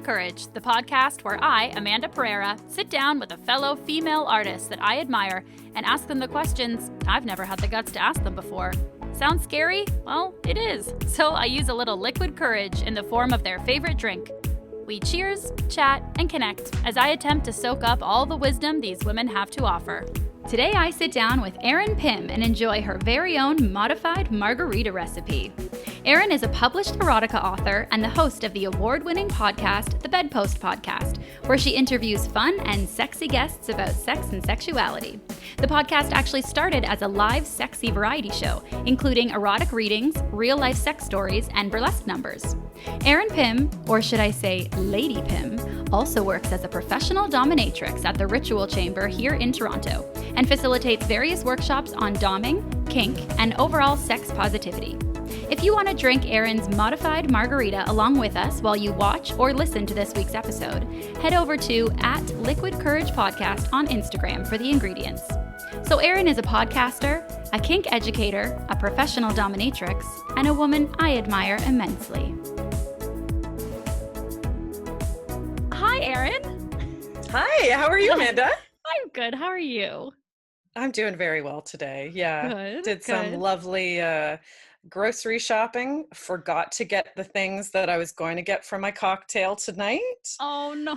Courage, the podcast where I, Amanda Pereira, sit down with a fellow female artist that I admire and ask them the questions I've never had the guts to ask them before. Sounds scary? Well, it is. So I use a little liquid courage in the form of their favorite drink. We cheers, chat, and connect as I attempt to soak up all the wisdom these women have to offer. Today I sit down with Erin Pim and enjoy her very own modified margarita recipe. Erin is a published erotica author and the host of the award-winning podcast, The Bedpost Podcast, where she interviews fun and sexy guests about sex and sexuality. The podcast actually started as a live sexy variety show, including erotic readings, real-life sex stories, and burlesque numbers. Erin Pim, or should I say Lady Pim, also works as a professional dominatrix at the Ritual Chamber here in Toronto and facilitates various workshops on doming, kink, and overall sex positivity. If you want to drink Erin's modified margarita along with us while you watch or listen to this week's episode, head over to @LiquidCouragePodcast on Instagram for the ingredients. So Erin is a podcaster, a kink educator, a professional dominatrix, and a woman I admire immensely. Hi, Erin. Hi, how are you, Amanda? I'm good. How are you? I'm doing very well today. Yeah. Good. Did some lovely grocery shopping. Forgot to get the things that I was going to get for my cocktail tonight. Oh, no.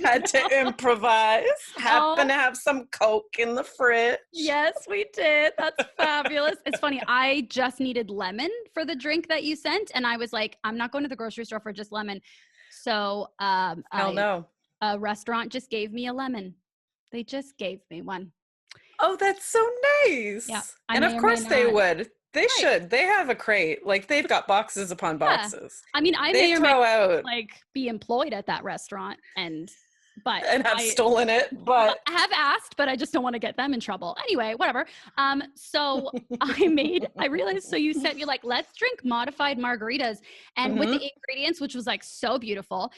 Had to improvise. Happen to have some Coke in the fridge. Yes, we did. That's fabulous. It's funny. I just needed lemon for the drink that you sent. And I was like, I'm not going to the grocery store for just lemon. So no. A restaurant just gave me a lemon. They just gave me one. Oh, that's so nice. Yeah. And of course they would. They should. They have a crate. Like they've got boxes upon boxes. I mean, I may or may like be employed at that restaurant and have stolen it. But I have asked, but I just don't want to get them in trouble. Anyway, whatever. So I realized, so you said, you're like, let's drink modified margaritas. And with the ingredients, which was like so beautiful.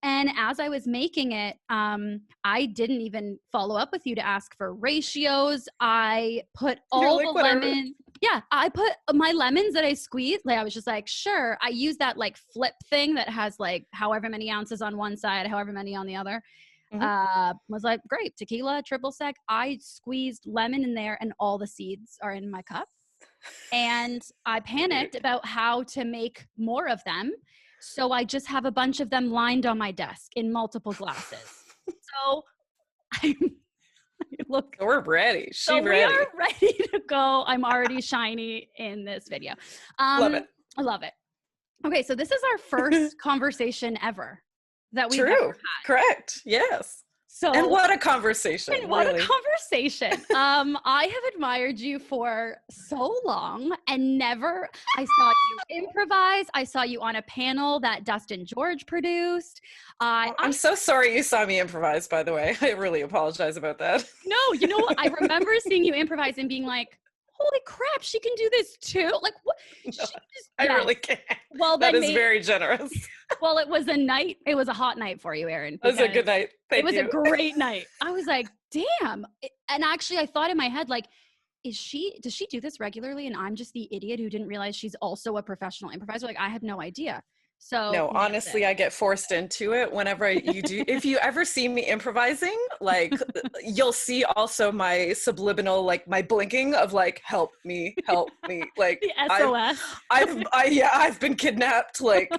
And as I was making it, I didn't even follow up with you to ask for ratios. I put all the lemon. Yeah, I put my lemons that I squeezed. Like I was just like, sure. I use that like flip thing that has like however many ounces on one side, however many on the other. Was like, great, tequila, triple sec. I squeezed lemon in there and all the seeds are in my cup. And I panicked about how to make more of them. So I just have a bunch of them lined on my desk in multiple glasses. So we're ready. We are ready to go. I'm already shiny in this video. Love it. I love it. Okay, so this is our first conversation ever that we've ever had. Correct. Yes. So, and what a conversation. What a conversation. I have admired you for so long and never, I saw you improvise. I saw you on a panel that Dustin George produced. I'm so sorry you saw me improvise, by the way. I really apologize about that. No, you know what? I remember seeing you improvise and being like, holy crap, she can do this too. Like what? I really can't. Well, that is very generous. Well, it was a hot night for you, Erin. It was a good night. Thank you. It was a great night. I was like, damn. And actually I thought in my head, like, does she do this regularly? And I'm just the idiot who didn't realize she's also a professional improviser. Like I had no idea. So no, honestly, I get forced into it whenever you do. If you ever see me improvising, like you'll see also my subliminal, like my blinking of like, help me, like the SOS. I've been kidnapped, like.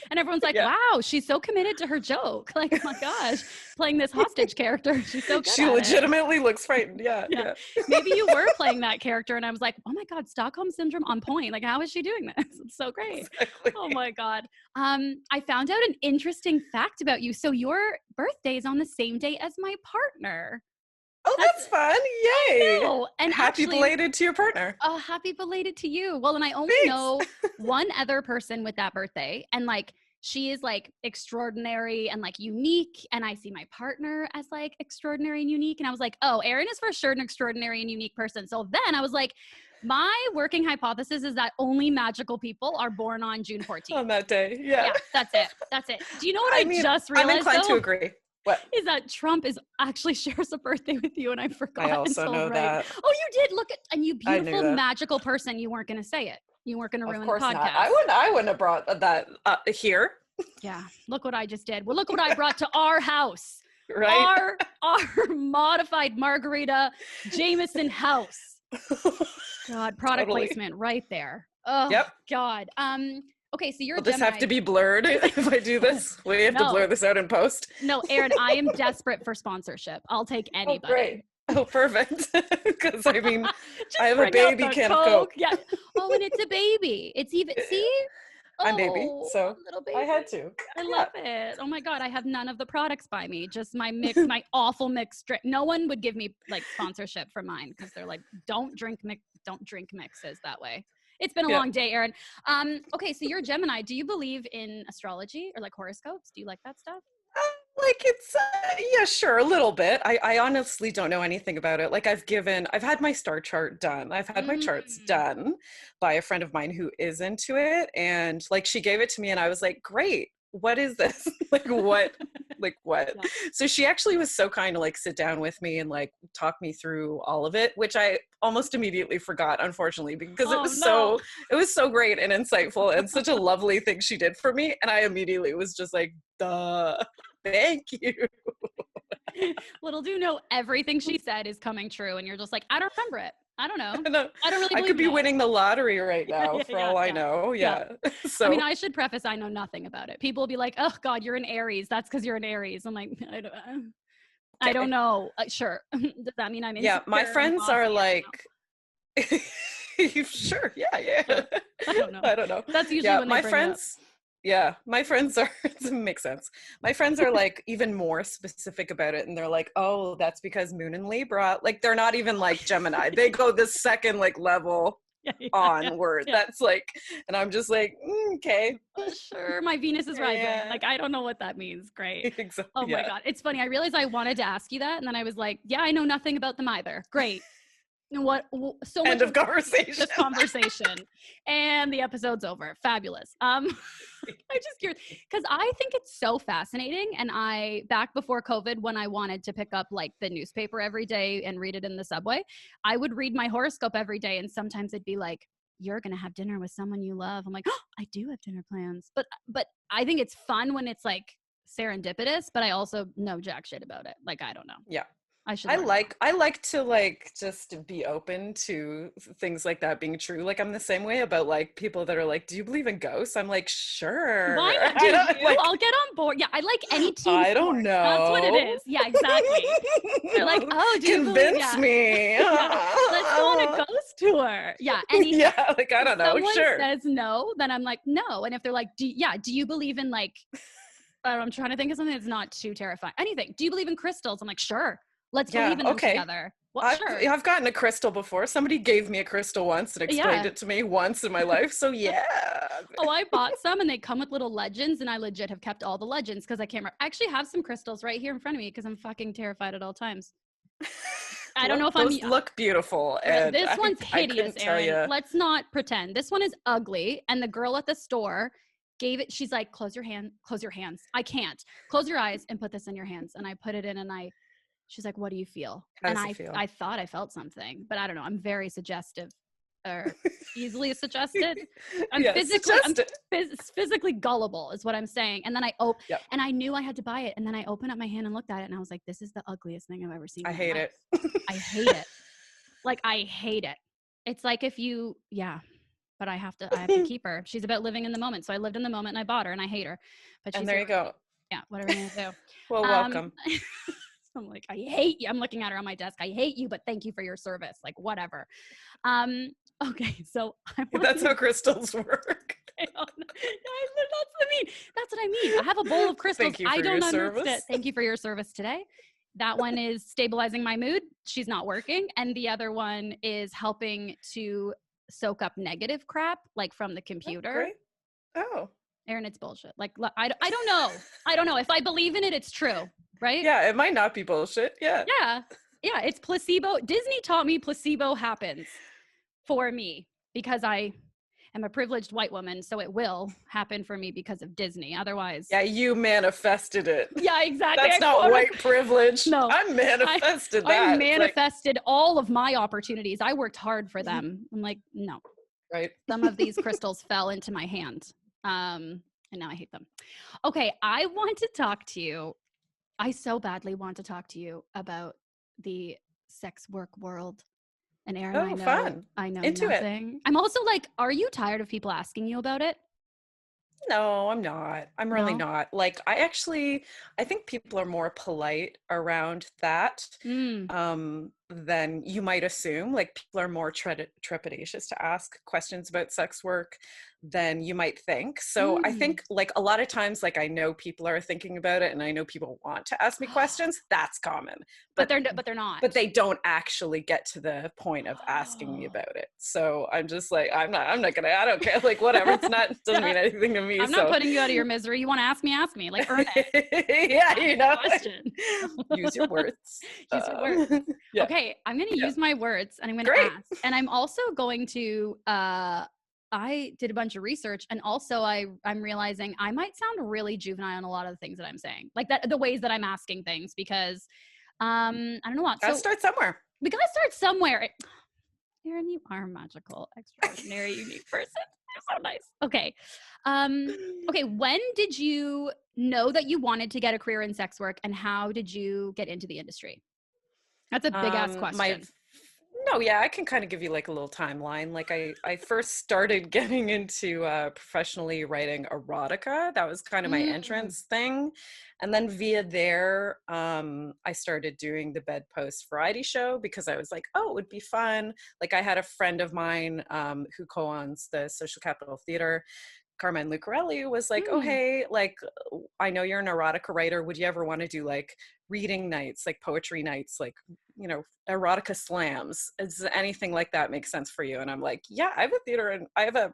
And everyone's like, wow, she's so committed to her joke. Like, oh my gosh, playing this hostage character. She's so good. She legitimately looks frightened. Yeah. Maybe you were playing that character and I was like, oh my God, Stockholm Syndrome on point. Like, how is she doing this? It's so great. Exactly. Oh my God. I found out an interesting fact about you. So your birthday is on the same day as my partner. Oh, that's fun. Yay. I know. And happy belated to your partner. Oh, happy belated to you. Well, and I only know one other person with that birthday. And like, she is like extraordinary and like unique. And I see my partner as like extraordinary and unique. And I was like, oh, Erin is for sure an extraordinary and unique person. So then I was like, my working hypothesis is that only magical people are born on June 14th. On that day. Yeah. That's it. Do you know what I just realized? I'm inclined to agree. What? Is that Trump actually shares a birthday with you, and I forgot. I also know that. Oh, you did. Look at, and you beautiful, magical person. You weren't going to say it. You weren't going to ruin Of the course podcast. not. I wouldn't have brought that here. Yeah. Look what I just did. Well, look what I brought to our house. Right. Our modified margarita Jameson house. God, product Totally. placement right there. Oh, Yep. God. Okay, so you're Will a this Gemini. have to be blurred if I do this? We have to blur this out in post. No, Erin, I am desperate for sponsorship. I'll take anybody. Oh, great. Oh, perfect. Because I mean, I have a bring out baby the can of Coke. Yeah. Oh, and it's a baby. It's even, see? I'm baby, so little baby. I had to. I love it. Oh my God, I have none of the products by me. Just my my awful mixed drink. No one would give me like sponsorship for mine because they're like, don't drink mixes that way. It's been a long day, Erin. Okay, so you're a Gemini. Do you believe in astrology or like horoscopes? Do you like that stuff? Like it's yeah, sure, a little bit. I honestly don't know anything about it. Like I've had my star chart done. I've had my charts done by a friend of mine who is into it, and like she gave it to me and I was like, great, what is this? Like what? Yeah. So she actually was so kind to like sit down with me and like talk me through all of it, which I almost immediately forgot, unfortunately, because it was so great and insightful and such a lovely thing she did for me. And I immediately was just like, duh. Thank you. Little do you know, everything she said is coming true, and you're just like, I don't remember it. I don't know. I don't really. I could be winning the lottery right now for all I know. Yeah. So I mean, I should preface, I know nothing about it. People will be like, "Oh God, you're an Aries. That's because you're an Aries." I'm like, I don't know. Sure. Does that mean I'm insecure? Yeah, my friends are like. Sure. Yeah. I don't know. That's usually when they my bring friends. Yeah, my friends are, it makes sense. My friends are like even more specific about it. And they're like, oh, that's because Moon and Libra. Like, they're not even like Gemini. They go the second like level onward. Yeah. That's like, and I'm just like, okay. Sure, my Venus is rising. Yeah. Like, I don't know what that means. Great. Exactly. Oh my God. It's funny. I realized I wanted to ask you that. And then I was like, yeah, I know nothing about them either. Great. What so much end of conversation. This conversation and the episode's over. Fabulous. I'm just curious because I think it's so fascinating. And back before COVID, when I wanted to pick up like the newspaper every day and read it in the subway, I would read my horoscope every day, and sometimes it'd be like, you're gonna have dinner with someone you love. I'm like, oh, I do have dinner plans, but I think it's fun when it's like serendipitous, but I also know jack shit about it. Like, I don't know. Yeah. I like to like just be open to things like that being true. Like I'm the same way about like people that are like, do you believe in ghosts? I'm like, sure. Why not? Do you? Like, I'll get on board. Yeah, I like any team. I don't know. That's what it is. Yeah, exactly. They're like, oh, do you convince me? Let's go on a ghost tour. Yeah, anything. Yeah, like I don't know. Someone sure. says no, then I'm like, no. And if they're like, do you believe in like? I'm trying to think of something that's not too terrifying. Anything. Do you believe in crystals? I'm like, sure. Let's believe in them together. Well, sure. I've gotten a crystal before. Somebody gave me a crystal once and explained it to me once in my life. So yeah. Oh, I bought some and they come with little legends, and I legit have kept all the legends because I can't remember. I actually have some crystals right here in front of me because I'm fucking terrified at all times. I don't know if those look beautiful. And this one's hideous, Erin. Let's not pretend. This one is ugly, and the girl at the store gave it. She's like, close your hands. I can't. Close your eyes and put this in your hands. And I put it in, and she's like, what do you feel? How does it feel? I thought I felt something, but I don't know. I'm very suggestive, or easily suggested. I'm physically gullible is what I'm saying. And then and I knew I had to buy it. And then I opened up my hand and looked at it, and I was like, this is the ugliest thing I've ever seen. I hate it. I hate it. Like, I hate it. It's like but I have to keep her. She's about living in the moment. So I lived in the moment and I bought her, and I hate her. But and there you go. Yeah. What are we going to do? Well, welcome. I'm like, I hate you. I'm looking at her on my desk. I hate you, but thank you for your service. Like, whatever. Okay, so that's how crystals work. That's what I mean. I have a bowl of crystals. Thank you for your service. Thank you for your service today. That one is stabilizing my mood. She's not working. And the other one is helping to soak up negative crap, like from the computer. Oh. Erin, it's bullshit. Like, I don't know. I don't know. If I believe in it, it's true. Right? Yeah, it might not be bullshit. Yeah. Yeah, it's placebo. Disney taught me placebo happens for me because I am a privileged white woman, so it will happen for me because of Disney. Otherwise. Yeah, you manifested it. Yeah, exactly. That's not white privilege. No. I manifested that. I manifested all of my opportunities. I worked hard for them. I'm like, no. Right. Some of these crystals fell into my hand. And now I hate them. Okay, I want to talk to you. I so badly want to talk to you about the sex work world. And Erin, Oh, fun. I know Into it. nothing. I'm also like, are you tired of people asking you about it? No, I'm not. I'm really No? not. Like, I think people are more polite around that Mm. than you might assume. Like, people are more trepidatious to ask questions about sex work than you might think. So I Mm. think, like, a lot of times, like, I know people are thinking about it and I know people want to ask me questions. That's common. But But they're but not. they don't actually get to the point of asking me about it. So I'm just like, I'm not gonna, I don't care. Like, whatever. It's not, doesn't mean anything to me. I'm not So putting you out of your misery. You want to ask me? Ask me. Like, earn it. yeah, Ask the question. use your words. Use your words. Yeah, Okay, I'm going to yeah, use my words and I'm going to great. ask. And I'm also going to I did a bunch of research and also I'm realizing I might sound really juvenile in a lot of the things that I'm saying. Like that the ways that I'm asking things because I don't know what. Gotta So start somewhere. we got to start somewhere. Erin, you are a magical, extraordinary, unique person. You're so nice. Okay. Okay, when did you know that you wanted to get a career in sex work and how did you get into the industry? That's a big ass My question. No, yeah, I can kind of give you like a little timeline. Like I first started getting into professionally writing erotica. That was kind of my Mm. entrance thing. And then via there, I started doing the bedpost variety show because I was like, oh, it would be fun. Like I had a friend of mine who co-owns the Social Capital Theater, Carmen Lucarelli, was like, oh, Mm. hey, like, I know you're an erotica writer. Would you ever want to do like reading nights, like poetry nights, like, erotica slams? Does anything like that make sense for you? And I'm like, yeah, I have a theater and I have a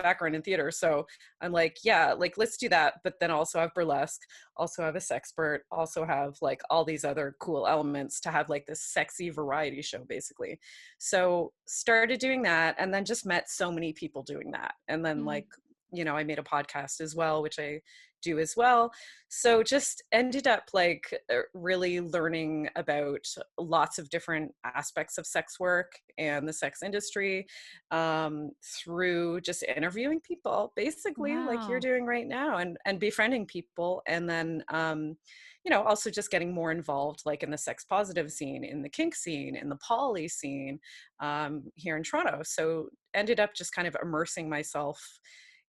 background in theater. So I'm like, yeah, like, let's do that. But then also have burlesque, also have a sexpert, also have like all these other cool elements to have like this sexy variety show, basically. So started doing that and then just met so many people doing that. And then Mm. like, I made a podcast as well, which I do as well. So just ended up like really learning about lots of different aspects of sex work and the sex industry through just interviewing people, basically like you're Wow. doing right now, and befriending people. And then, also just getting more involved, like in the sex positive scene, in the kink scene, in the poly scene here in Toronto. So ended up just kind of immersing myself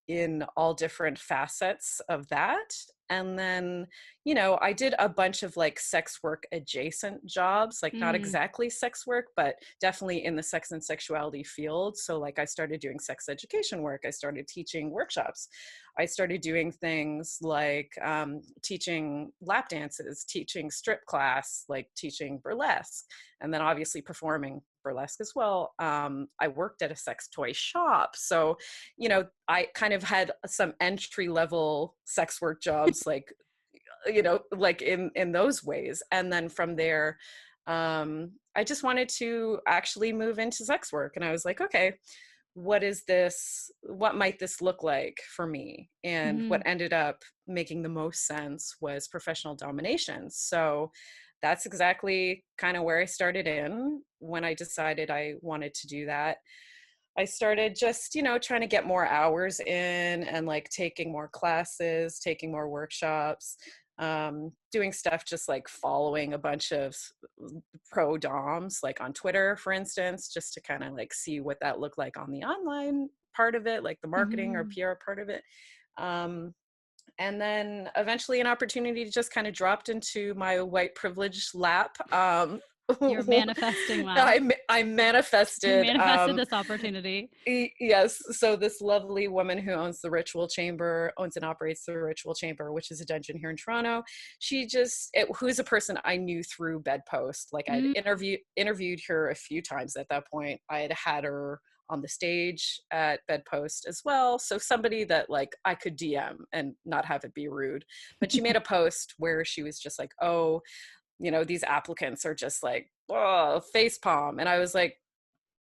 in all different facets of that. And then, I did a bunch of like sex work adjacent jobs, like not Mm. exactly sex work, but definitely in the sex and sexuality field. So, like, I started doing sex education work, I started teaching workshops, I started doing things like teaching lap dances, teaching strip class, like teaching burlesque, and then obviously performing burlesque as well. I worked at a sex toy shop. So, I kind of had some entry level sex work jobs, like, like in those ways. And then from there, I just wanted to actually move into sex work. And I was like, okay, what is this? What might this look like for me? And what Mm. ended up making the most sense was professional domination. So that's exactly kind of where I started in when I decided I wanted to do that. I started just, trying to get more hours in and like taking more classes, taking more workshops, doing stuff just like following a bunch of pro doms, like on Twitter, for instance, just to kind of like see what that looked like on the online part of it, like the marketing or Mm. PR part of it. Um, and then eventually an opportunity just kind of dropped into my white privilege lap. You're manifesting well. I You manifested manifested this opportunity. Yes. So this lovely woman who owns the Ritual Chamber, owns and operates the Ritual Chamber, which is a dungeon here in Toronto. Who's a person I knew through Bedpost. Like I'd Mm. interviewed her a few times at that point. I had her on the stage at Bedpost as well. So somebody that like I could DM and not have it be rude. But she made a post where she was just like, oh, these applicants are just like, oh, face palm. And I was like,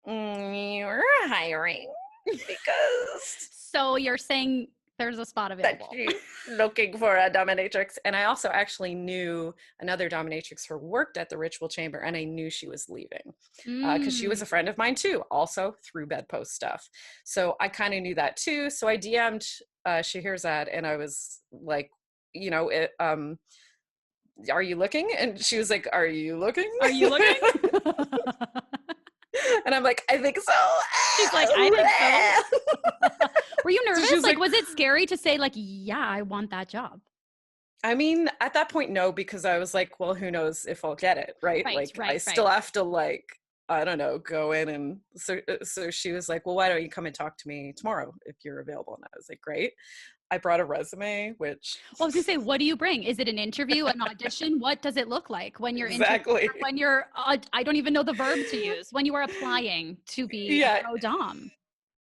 you're hiring because So you're saying there's a spot that available. she's looking for a dominatrix. And I also actually knew another dominatrix who worked at the ritual chamber, and I knew she was leaving because she was a friend of mine too, also through bedpost stuff. So I kind of knew that too. So I DM'd Scheherazade, and I was like, are you looking? And she was like, are you looking? Are you looking? And I'm like, I think so. She's like, I think so. Were you nervous? So like, was it scary to say like, yeah, I want that job? I mean, at that point, no, because I was like, well, who knows if I'll get it, right? I still have to like, I don't know, go in. And so she was like, well, why don't you come and talk to me tomorrow if you're available? And I was like, great. I brought a resume, which... Well, I was gonna say, what do you bring? Is it an interview, an audition? What does it look like when you're exactly when you're? I don't even know the verb to use when you are applying to be a pro dom.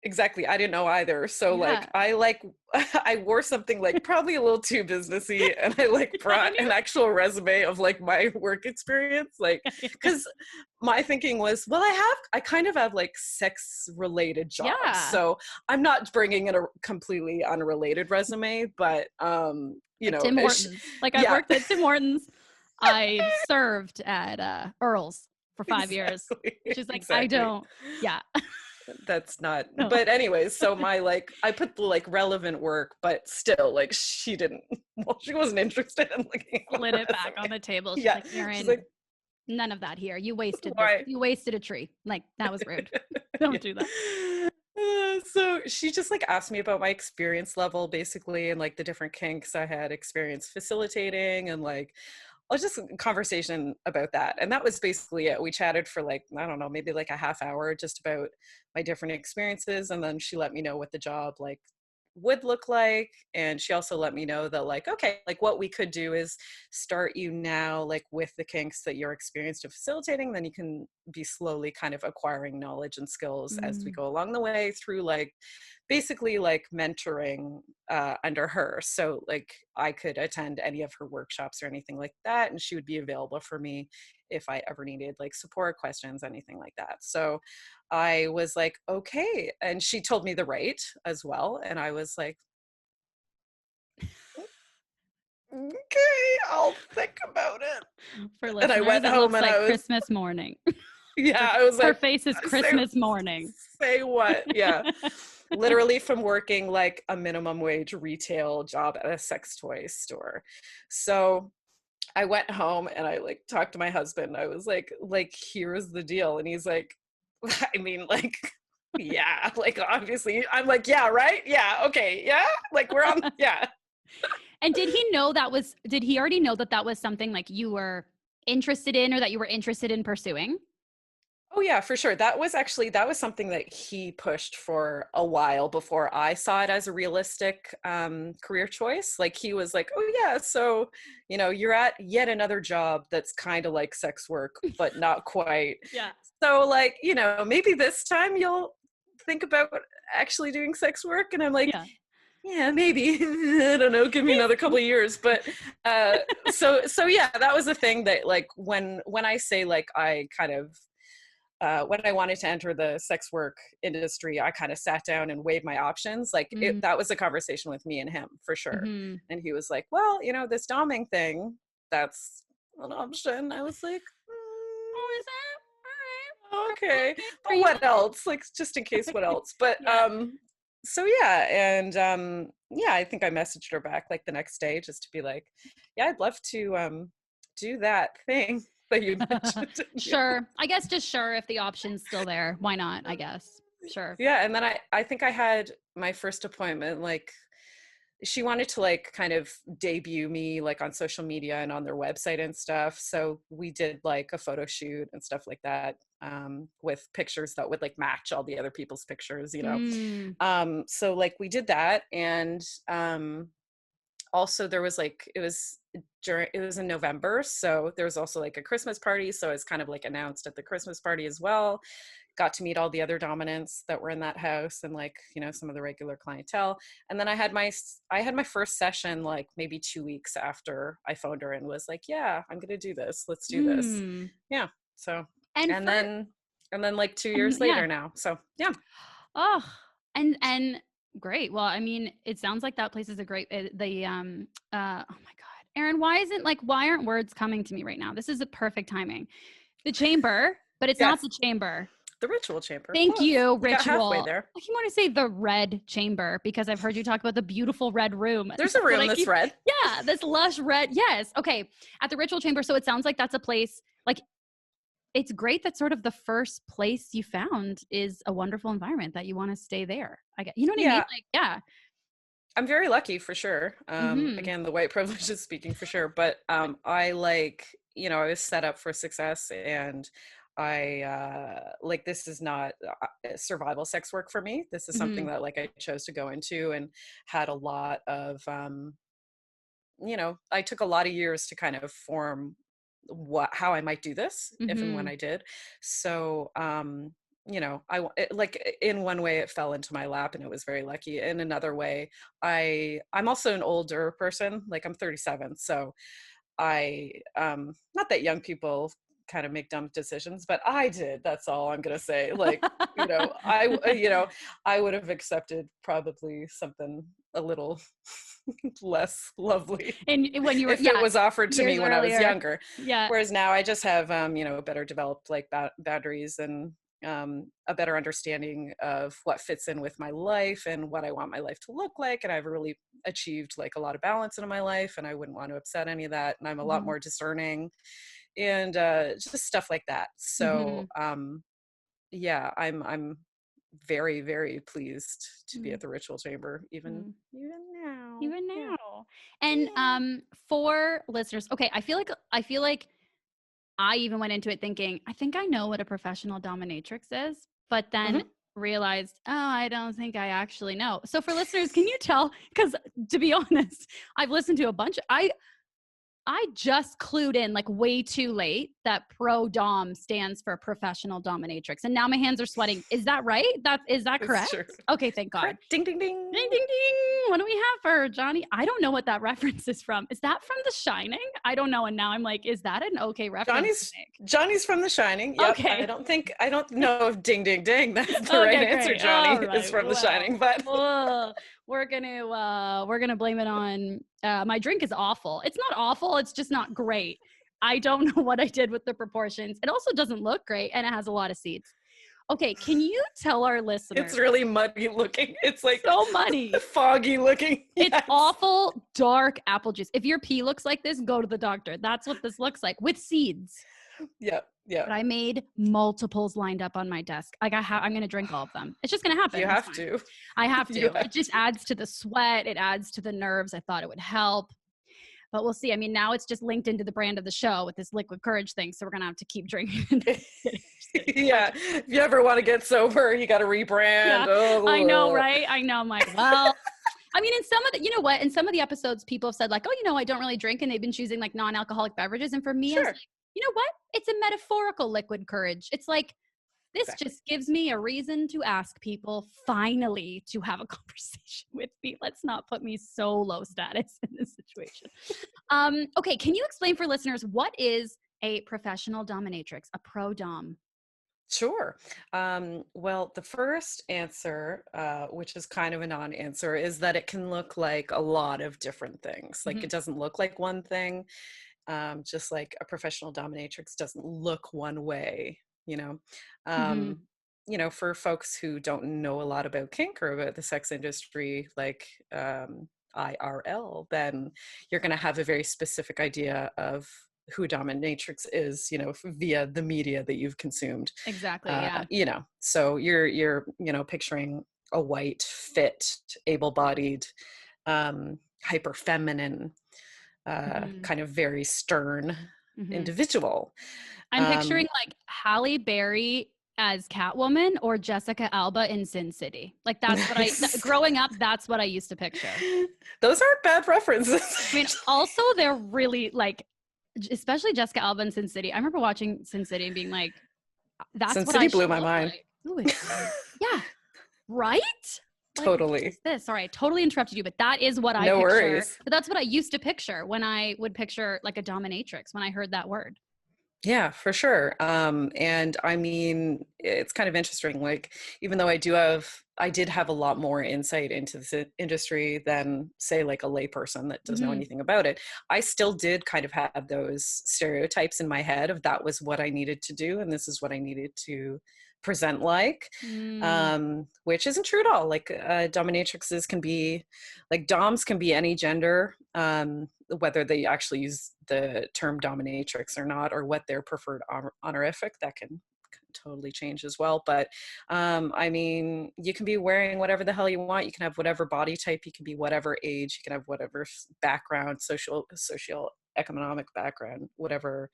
Exactly. I didn't know either. So I wore something like probably a little too businessy, and I like brought an actual resume of like my work experience, like, because my thinking was, well, I kind of have like sex related jobs. Yeah. So I'm not bringing in a completely unrelated resume, but Tim Hortons. I've worked at Tim Hortons. I served at Earl's for 5 years. She's like, I don't. Yeah. That's not, but anyways, so I put the like relevant work, but still like she wasn't interested in looking at Slid it back on the table. She's like, Erin, none of that here. You wasted this. You wasted a tree. Like, that was rude. Don't do that. So she just like asked me about my experience level basically, and like the different kinks I had experience facilitating, and like just a conversation about that. And that was basically it. We chatted for like, I don't know, maybe like a half hour just about my different experiences. And then she let me know what the job like would look like. And she also let me know that like, okay, like what we could do is start you now like with the kinks that you're experienced in facilitating, then you can be slowly kind of acquiring knowledge and skills as we go along the way through like basically like mentoring under her. So like I could attend any of her workshops or anything like that, and she would be available for me if I ever needed like support, questions, anything like that. So I was like, okay. And she told me the rate as well. And I was like, okay, I'll think about it. For listeners, and I went home and I was Christmas morning. Yeah, I was like, her face is Christmas morning. Say what? Yeah. Literally from working like a minimum wage retail job at a sex toy store. So I went home and I like talked to my husband. I was like, here's the deal. And he's like, I mean, like, yeah, like obviously I'm like, yeah, right? Yeah, okay, yeah, like we're on, yeah. And did he already know that was something like you were interested in, or that you were interested in pursuing? Oh yeah, for sure. That was something that he pushed for a while before I saw it as a realistic career choice. Like he was like, oh yeah, so, you're at yet another job that's kind of like sex work, but not quite. Yeah. So like, maybe this time you'll think about actually doing sex work. And I'm like, yeah, maybe. I don't know, give me another couple of years. But so yeah, that was the thing that like when I say like I kind of when I wanted to enter the sex work industry, I kind of sat down and weighed my options. Like that was a conversation with me and him for sure. Mm-hmm. And he was like, well, this doming thing, that's an option. I was like, oh, is that? All right. Okay. But what else? Like, just in case, what else? But, so yeah. And, I think I messaged her back like the next day just to be like, yeah, I'd love to, do that thing that you mentioned. Sure. I guess just sure if the option's still there. Why not? I guess. Sure. Yeah. And then I think I had my first appointment, like she wanted to like kind of debut me like on social media and on their website and stuff. So we did like a photo shoot and stuff like that, with pictures that would like match all the other people's pictures, so like we did that. And also there was like, it was in November. So there was also like a Christmas party. So it's kind of like announced at the Christmas party as well. Got to meet all the other dominants that were in that house and like, some of the regular clientele. And then I had my first session, like maybe 2 weeks after I phoned her and was like, yeah, I'm going to do this. Let's do this. Yeah. So, and then like 2 years later now. So yeah. Oh, and Great. Well, I mean, it sounds like that place is a great, oh my God, Erin, why aren't words coming to me right now? This is a perfect timing. The chamber, but it's not Yes, the chamber. the ritual chamber. Thank Close. you, We got halfway ritual. there. I keep wanting to say the red chamber because I've heard you talk about the beautiful red room. There's a room that's red. Yeah, this lush red. Yes. Okay. At the ritual chamber. So it sounds like that's a place, like, it's great that sort of the first place you found is a wonderful environment that you want to stay there. I get, you know what I mean? Yeah, Like, yeah. I'm very lucky for sure. Mm-hmm. Again, the white privilege is speaking for sure, but I like, I was set up for success, and I like, this is not survival sex work for me. This is Mm-hmm. something that like I chose to go into, and had a lot of I took a lot of years to kind of form how I might do this if and when Mm-hmm. I did. So like, in one way it fell into my lap and it was very lucky. In another way, I'm also an older person, like I'm 37. So I not that young people kind of make dumb decisions, but I did. That's all I'm gonna say. Like, I would have accepted probably something a little less lovely And when you were, if it was offered to years me when I was earlier. younger. Yeah. Whereas now I just have better developed like boundaries, and a better understanding of what fits in with my life and what I want my life to look like. And I've really achieved like a lot of balance in my life, and I wouldn't want to upset any of that. And I'm a lot Mm-hmm. more discerning, and just stuff like that. Mm-hmm. So yeah, I'm very, very pleased to be Mm-hmm. at the ritual chamber, even now. Even Yeah. now. And Yeah. for listeners, okay, I feel like I even went into it thinking, I think I know what a professional dominatrix is, but then Hmm. realized, oh, I don't think I actually know. So for listeners, can you tell? Because to be honest, I've listened to a bunch. I just clued in like way too late that pro dom stands for professional dominatrix, and now my hands are sweating. Is that right? Is that It's correct? true. Okay, thank God. Correct. Ding, ding, Ding, ding. ding, ding. What do we have for Johnny? I don't know what that reference is from. Is that from The Shining? I don't know. And now I'm like, is that an okay reference to Johnny's make? Johnny's from The Shining. Yep. Okay. I don't know if ding, ding, ding, that's the right Okay, answer. great. Johnny All is right. from The Well, Shining, but we're gonna blame it on my drink is awful. It's not awful, it's just not great. I don't know what I did with the proportions. It also doesn't look great and it has a lot of seeds. Okay, can you tell our it's listeners? really muddy looking. It's like So muddy. foggy looking. It's Yes. awful, dark apple juice. If your pee looks like this, go to the doctor. That's what this looks like with seeds. Yep. Yep. But I made multiples lined up on my desk. Like I'm going to drink all of them. It's just going to happen. You It's have fine. to. I have You to. have It just to. adds to the sweat. It adds to the nerves. I thought it would help. But we'll see. I mean, now it's just linked into the brand of the show with this liquid courage thing. So we're going to have to keep drinking. Just kidding. Just kidding. Yeah. If you ever want to get sober, you got to rebrand. Yeah, Oh. I know, right? I know. I'm like, well, I mean, in some of the, you know what? In some of the episodes, people have said like, oh, I don't really drink, and they've been choosing like non-alcoholic beverages. And for me, I was Sure. like, you know what? It's a metaphorical liquid courage. It's like, this Exactly. just gives me a reason to ask people finally to have a conversation with me. Let's not put me so low status in this situation. Okay, can you explain for listeners what is a professional dominatrix, a pro dom? Sure. Well, the first answer, which is kind of a non-answer, is that it can look like a lot of different things. Like, Mm-hmm. it doesn't look like one thing, just like a professional dominatrix doesn't look one way, you know. Mm-hmm. For folks who don't know a lot about kink or about the sex industry, like IRL, then you're going to have a very specific idea of who a dominatrix is, via the media that you've consumed. Exactly. Yeah. So you're picturing a white, fit, able-bodied, hyper feminine, Mm-hmm. kind of very stern Mm-hmm. individual. I'm picturing like Halle Berry as Catwoman or Jessica Alba in Sin City. Like that's what growing up, that's what I used to picture. Those aren't bad references. I mean, also they're really like, especially Jessica Alba in Sin City. I remember watching Sin City and being like, that's Sin what City I should blew my look mind. like. Ooh, yeah. Right? Like, Totally. what is this? Sorry, I totally interrupted you, but that is what I No picture. worries. But that's what I used to picture when I would picture like a dominatrix when I heard that word. Yeah, for sure. And I mean, it's kind of interesting. Like, even though I did have a lot more insight into this industry than, say, like a layperson that doesn't know Mm-hmm. anything about it, I still did kind of have those stereotypes in my head of that was what I needed to do, and this is what I needed to present like, Mm. which isn't true at all. Like, dominatrixes can be, like, doms can be any gender. Whether they actually use the term dominatrix or not, or what their preferred honorific, that can totally change as well. But I mean, you can be wearing whatever the hell you want. You can have whatever body type. You can be whatever age. You can have whatever background, social economic background, whatever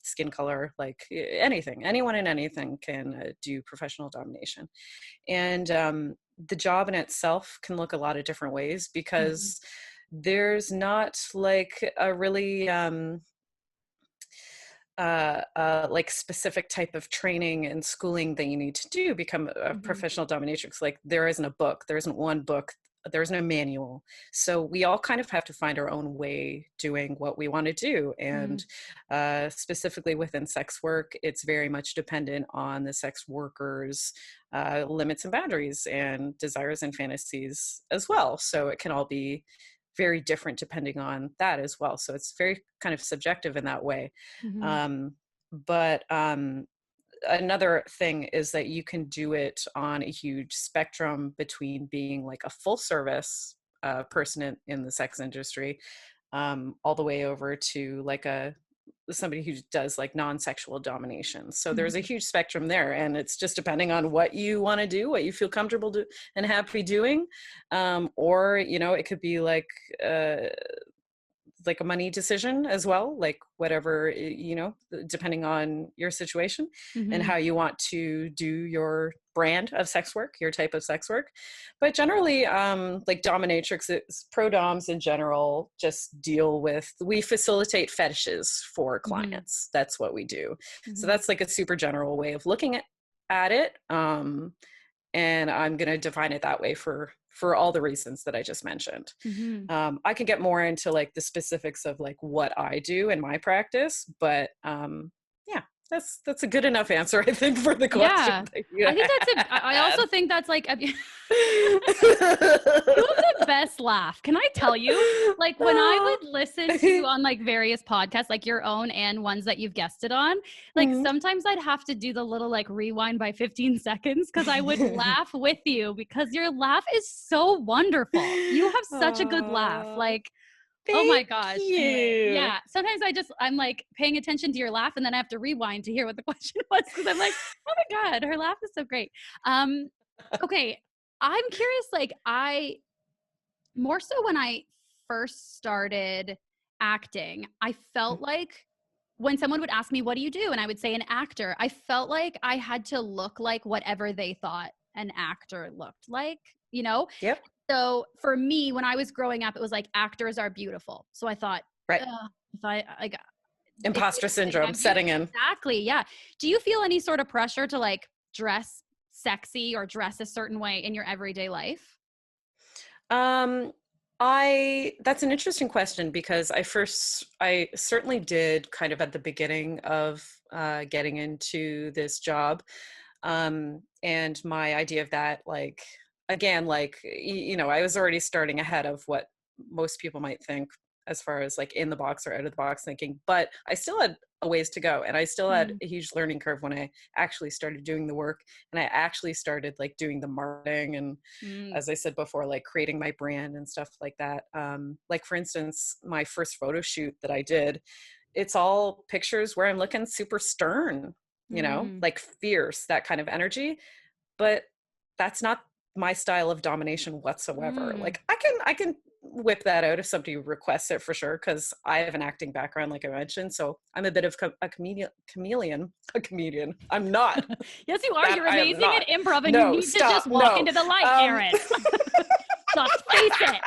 skin color, like anything. Anyone and anything can do professional domination. And the job in itself can look a lot of different ways, Mm-hmm. because there's not like a really like specific type of training and schooling that you need to do become a Mm-hmm. professional dominatrix. Like, there isn't a book, there isn't one book, there isn't a manual. So we all kind of have to find our own way doing what we want to do. And specifically within sex work, it's very much dependent on the sex workers' limits and boundaries and desires and fantasies as well. So it can all be very different depending on that as well. So it's very kind of subjective in that way. Mm-hmm. But another thing is that you can do it on a huge spectrum between being like a full service person in the sex industry, all the way over to like somebody who does like non-sexual domination. So there's a Mm-hmm. huge spectrum there, and it's just depending on what you want to do, what you feel comfortable and happy doing. Or, it could be like a money decision as well, like whatever, depending on your situation and Mm-hmm. how you want to do your brand of sex work, your type of sex work. But generally, like dominatrix, pro doms in general just we facilitate fetishes for Mm-hmm. clients. That's what we do. So Mm-hmm. that's like a super general way of looking at it. And I'm going to define it that way for all the reasons that I just mentioned. Mm-hmm. I can get more into like the specifics of like what I do in my practice, but yeah, that's a good enough answer, I think, for the question Yeah. that you I think I had. also think that's like, you have the best laugh. Can I tell you? Like, when I would listen to you on like various podcasts, like your own and ones that you've guested on, like Mhm. sometimes I'd have to do the little like rewind by 15 seconds because I would laugh with you because your laugh is so wonderful. You have such a good laugh. Aw, Like, oh my thank gosh. Anyway, you. yeah. Sometimes I'm like paying attention to your laugh and then I have to rewind to hear what the question was because I'm like, oh my God, her laugh is so great. Okay. I'm curious, like more so when I first started acting, I felt like when someone would ask me, what do you do? And I would say an actor, I felt like I had to look like whatever they thought an actor looked like, you know? Yep. So for me, when I was growing up, it was like actors are beautiful. So I thought, Right. if I got Imposter if syndrome I'm beautiful, setting in. exactly, yeah. Do you feel any sort of pressure to like dress sexy or dress a certain way in your everyday life? Um, that's an interesting question, because I certainly did kind of at the beginning of getting into this job. And my idea of that, like, again, like, I was already starting ahead of what most people might think as far as like in the box or out of the box thinking, but I still had a ways to go, and I still had Mm, a huge learning curve when I actually started doing the work, and I actually started like doing the marketing, and mm, as I said before, like creating my brand and stuff like that. Like, for instance, my first photo shoot that I did, it's all pictures where I'm looking super stern, mm, like fierce, that kind of energy. But that's not my style of domination whatsoever. mm. Like, I can whip that out if somebody requests it, for sure, because I have an acting background, like I mentioned. So I'm a bit of a comedian. I'm not. Yes, you are. That You're I am amazing not. at improv, and you No, need to stop. just walk No. into the light, Um, Erin. Just face it.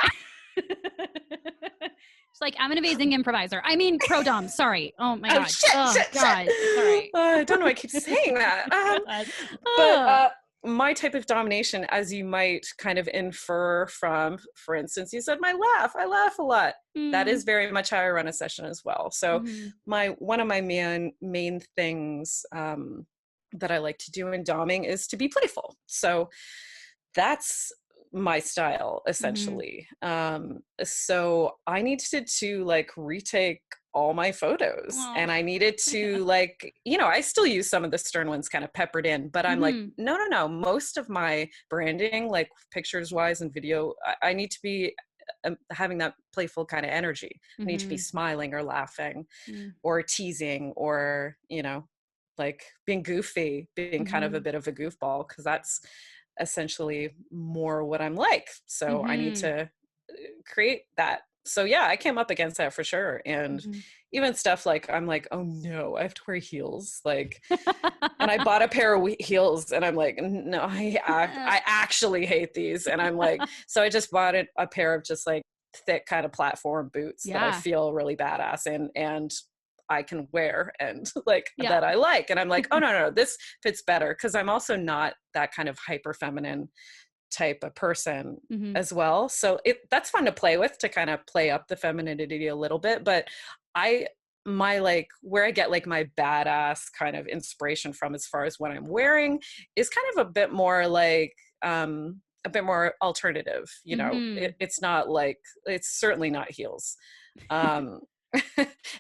It's like, I'm an amazing improviser. I mean, pro dom. Sorry. Oh my oh, God. shit, Oh shit, shit. God. Sorry. I don't know why I keep saying that. God. But Oh. my type of domination, as you might kind of infer from, for instance, you said my laugh. I laugh a lot. That is very much how I run a session as well. So one of my main things that I like to do in doming is to be playful. So that's my style essentially. So I needed to like retake all my photos, and I needed to like, you know, I still use some of the stern ones kind of peppered in, but I'm like, no, most of my branding, like pictures wise and video, I need to be having that playful kind of energy. I need to be smiling or laughing or teasing, or, you know, like being goofy, being kind of a bit of a goofball, because that's essentially more what I'm like. So I need to create that. So yeah, I came up against that for sure. And even stuff like, I'm like, oh no, I have to wear heels. Like, and I bought a pair of heels, and I'm like, no, I actually hate these. And I'm like, so I just bought a pair of just like thick kind of platform boots that I feel really badass in, and I can wear, and like that I like. And I'm like, oh no, this fits better, because I'm also not that kind of hyper feminine type of person as well. So that's fun to play with, to kind of play up the femininity a little bit. But my like, where I get like my badass kind of inspiration from, as far as what I'm wearing, is kind of a bit more like a bit more alternative, you know. It's not like, it's certainly not heels. And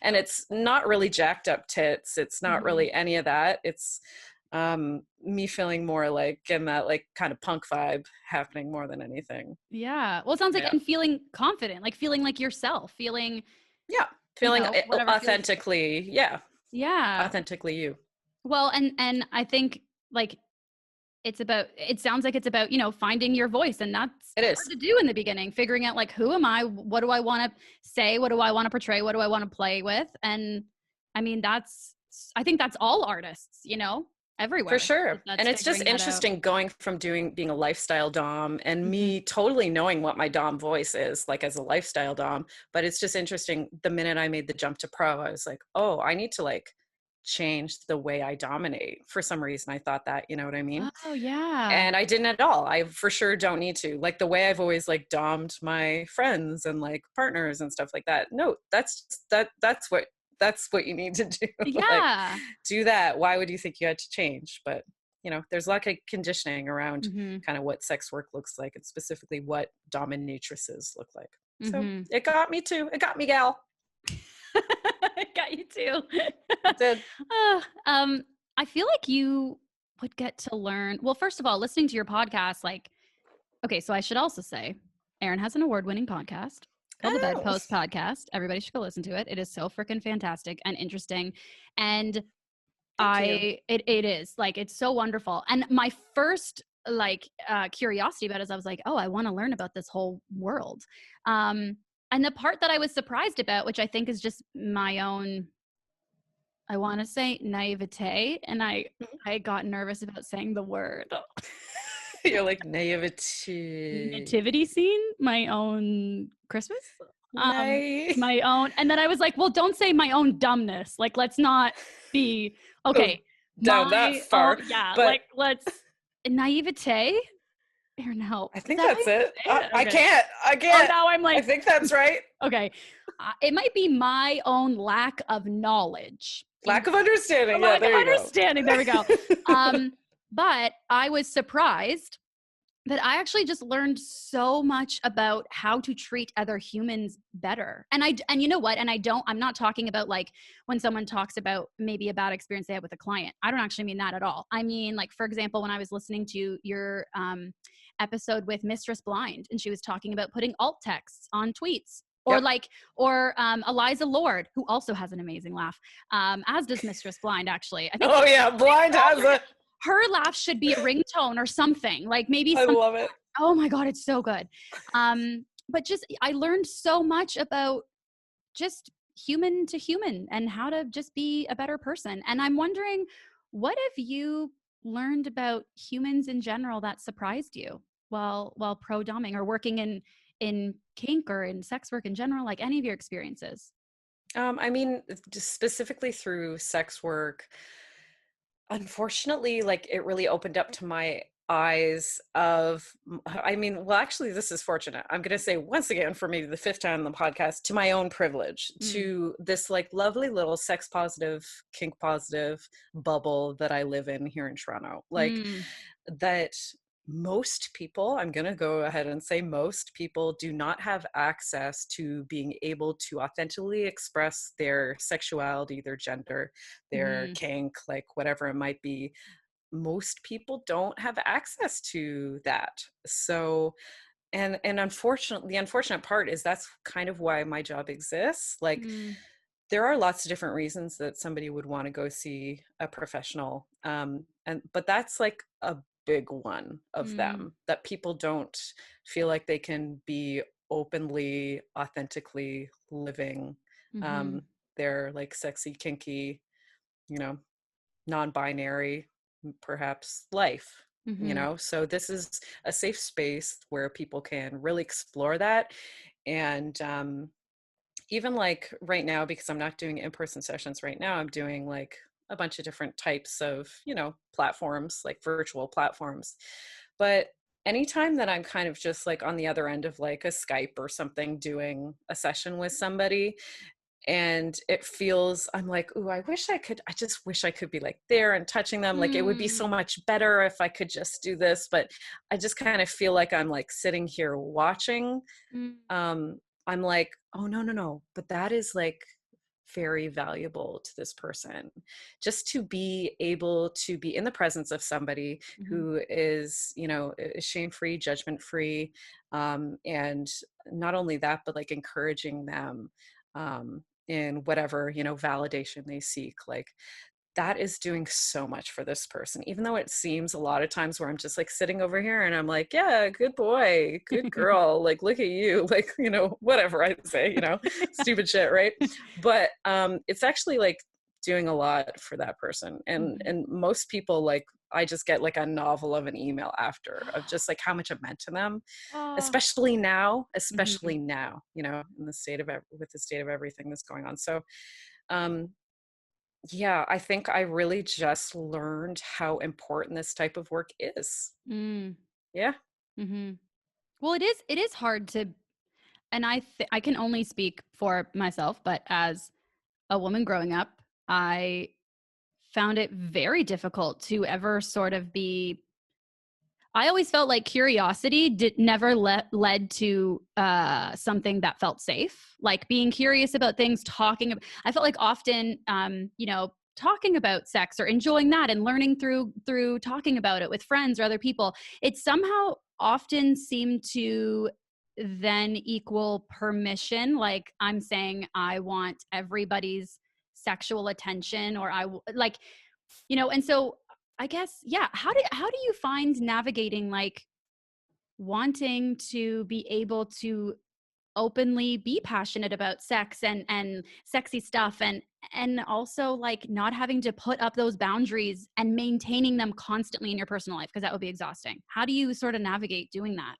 it's not really jacked up tits. It's not really any of that. It's me feeling more like in that like kind of punk vibe happening more than anything. Yeah. Well, it sounds like, and feeling confident, like feeling like yourself, feeling, feeling, you know, authentically. Authentically you. Well, and I think like it sounds like it's about, you know, finding your voice, and that's hard to do in the beginning, figuring out like, who am I? What do I want to say? What do I want to portray? What do I want to play with? And I mean, I think that's all artists, you know, everywhere. For sure. And it's just interesting going from being a lifestyle dom, and me totally knowing what my dom voice is, like as a lifestyle dom. But it's just interesting, the minute I made the jump to pro, I was like, oh, I need to like change the way I dominate. For some reason I thought that, you know what I mean? Oh yeah. And I didn't at all. I for sure don't need to. Like the way I've always like dommed my friends and like partners and stuff like that. No, that's what you need to do. Yeah. Like, do that. Why would you think you had to change? But you know, there's a lot of conditioning around kind of what sex work looks like, and specifically what dominatrices look like. So it got me too. It got me, gal. It got you too. It did. I feel like you would get to learn. Well, first of all, listening to your podcast, like, okay, so I should also say, Erin has an award-winning podcast called the Bedpost Podcast. Everybody should go listen to it. It is so freaking fantastic and interesting. And it is like, it's so wonderful. And my first like curiosity about it is I was like, oh, I want to learn about this whole world. And the part that I was surprised about, which I think is just my own, I want to say naivete, and I got nervous about saying the word. You're like, nativity scene, my own Christmas, my own, and then I was like, well, don't say my own dumbness. Like, let's not be okay. Down that far, yeah. But like, let's naivete. Erin, help. I think that's it. Okay. I can't. Oh, now I'm like, I think that's right. Okay. It might be my own lack of knowledge. Lack of understanding. Lack of understanding. There we go. But I was surprised that I actually just learned so much about how to treat other humans better. And you know what? And I'm not talking about like when someone talks about maybe a bad experience they had with a client. I don't actually mean that at all. I mean, like, for example, when I was listening to your episode with Mistress Blind, and she was talking about putting alt texts on tweets. Or Eliza Lord, who also has an amazing laugh, as does Mistress Blind, actually. I think Blind has her laugh should be a ringtone or something. Like maybe I love it. Oh my God, it's so good. But just, I learned so much about just human to human and how to just be a better person. And I'm wondering, what have you learned about humans in general that surprised you while pro-doming or working in kink or in sex work in general, like any of your experiences? I mean, just specifically through sex work, unfortunately, like it really opened up to my eyes of, I mean, well, actually, this is fortunate. I'm going to say once again, for maybe the fifth time on the podcast, to my own privilege, to this like lovely little sex positive, kink positive bubble that I live in here in Toronto. Like that most people, I'm going to go ahead and say most people do not have access to being able to authentically express their sexuality, their gender, their kink, like whatever it might be. Most people don't have access to that. So, and unfortunately, the unfortunate part is that's kind of why my job exists. Like there are lots of different reasons that somebody would want to go see a professional, but that's like a big one of them, that people don't feel like they can be openly, authentically living their like sexy, kinky, you know, non-binary perhaps life, you know. So this is a safe space where people can really explore that. And even like right now, because I'm not doing in-person sessions right now, I'm doing like a bunch of different types of, you know, platforms, like virtual platforms. But anytime that I'm kind of just like on the other end of like a Skype or something doing a session with somebody, and it feels, I'm like, ooh, I just wish I could be like there and touching them. Like it would be so much better if I could just do this, but I just kind of feel like I'm like sitting here watching. I'm like, oh no, but that is like very valuable to this person, just to be able to be in the presence of somebody who is, you know, shame-free, judgment-free, and not only that, but like encouraging them in whatever, you know, validation they seek. Like that is doing so much for this person, even though it seems a lot of times where I'm just like sitting over here and I'm like, yeah, good boy, good girl, like look at you, like, you know, whatever I say, you know, stupid shit, right? But it's actually like doing a lot for that person. And most people, like, I just get like a novel of an email after of just like how much it meant to them, especially now, you know, in the state of with the state of everything that's going on. So yeah, I think I really just learned how important this type of work is. Yeah. Well, it is hard to, and I can only speak for myself, but as a woman growing up, I found it very difficult to ever sort of be, I always felt like curiosity never led to something that felt safe. Like being curious about things, I felt like often, you know, talking about sex or enjoying that and learning through talking about it with friends or other people, it somehow often seemed to then equal permission. Like I'm saying, I want everybody's sexual attention, or like, you know, and so I guess, yeah. How do you find navigating like wanting to be able to openly be passionate about sex and sexy stuff, and also like not having to put up those boundaries and maintaining them constantly in your personal life, because that would be exhausting. How do you sort of navigate doing that?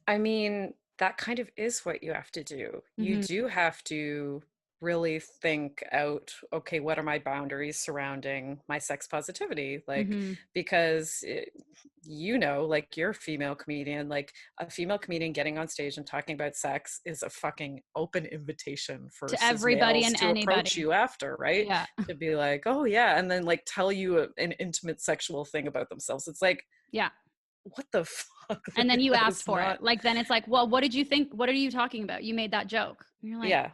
I mean, that kind of is what you have to do. You do have to really think out, okay, what are my boundaries surrounding my sex positivity? Like, because you know, like you're a female comedian, like a female comedian getting on stage and talking about sex is a fucking open invitation for To cis everybody males and to approach anybody. you after, right? Yeah. To be like, oh yeah, and then like tell you an intimate sexual thing about themselves. It's like, Yeah. what the fuck? And then you That asked is for not. it. Like, then it's like, well, what did you think? What are you talking about? You made that joke. And you're like, Yeah.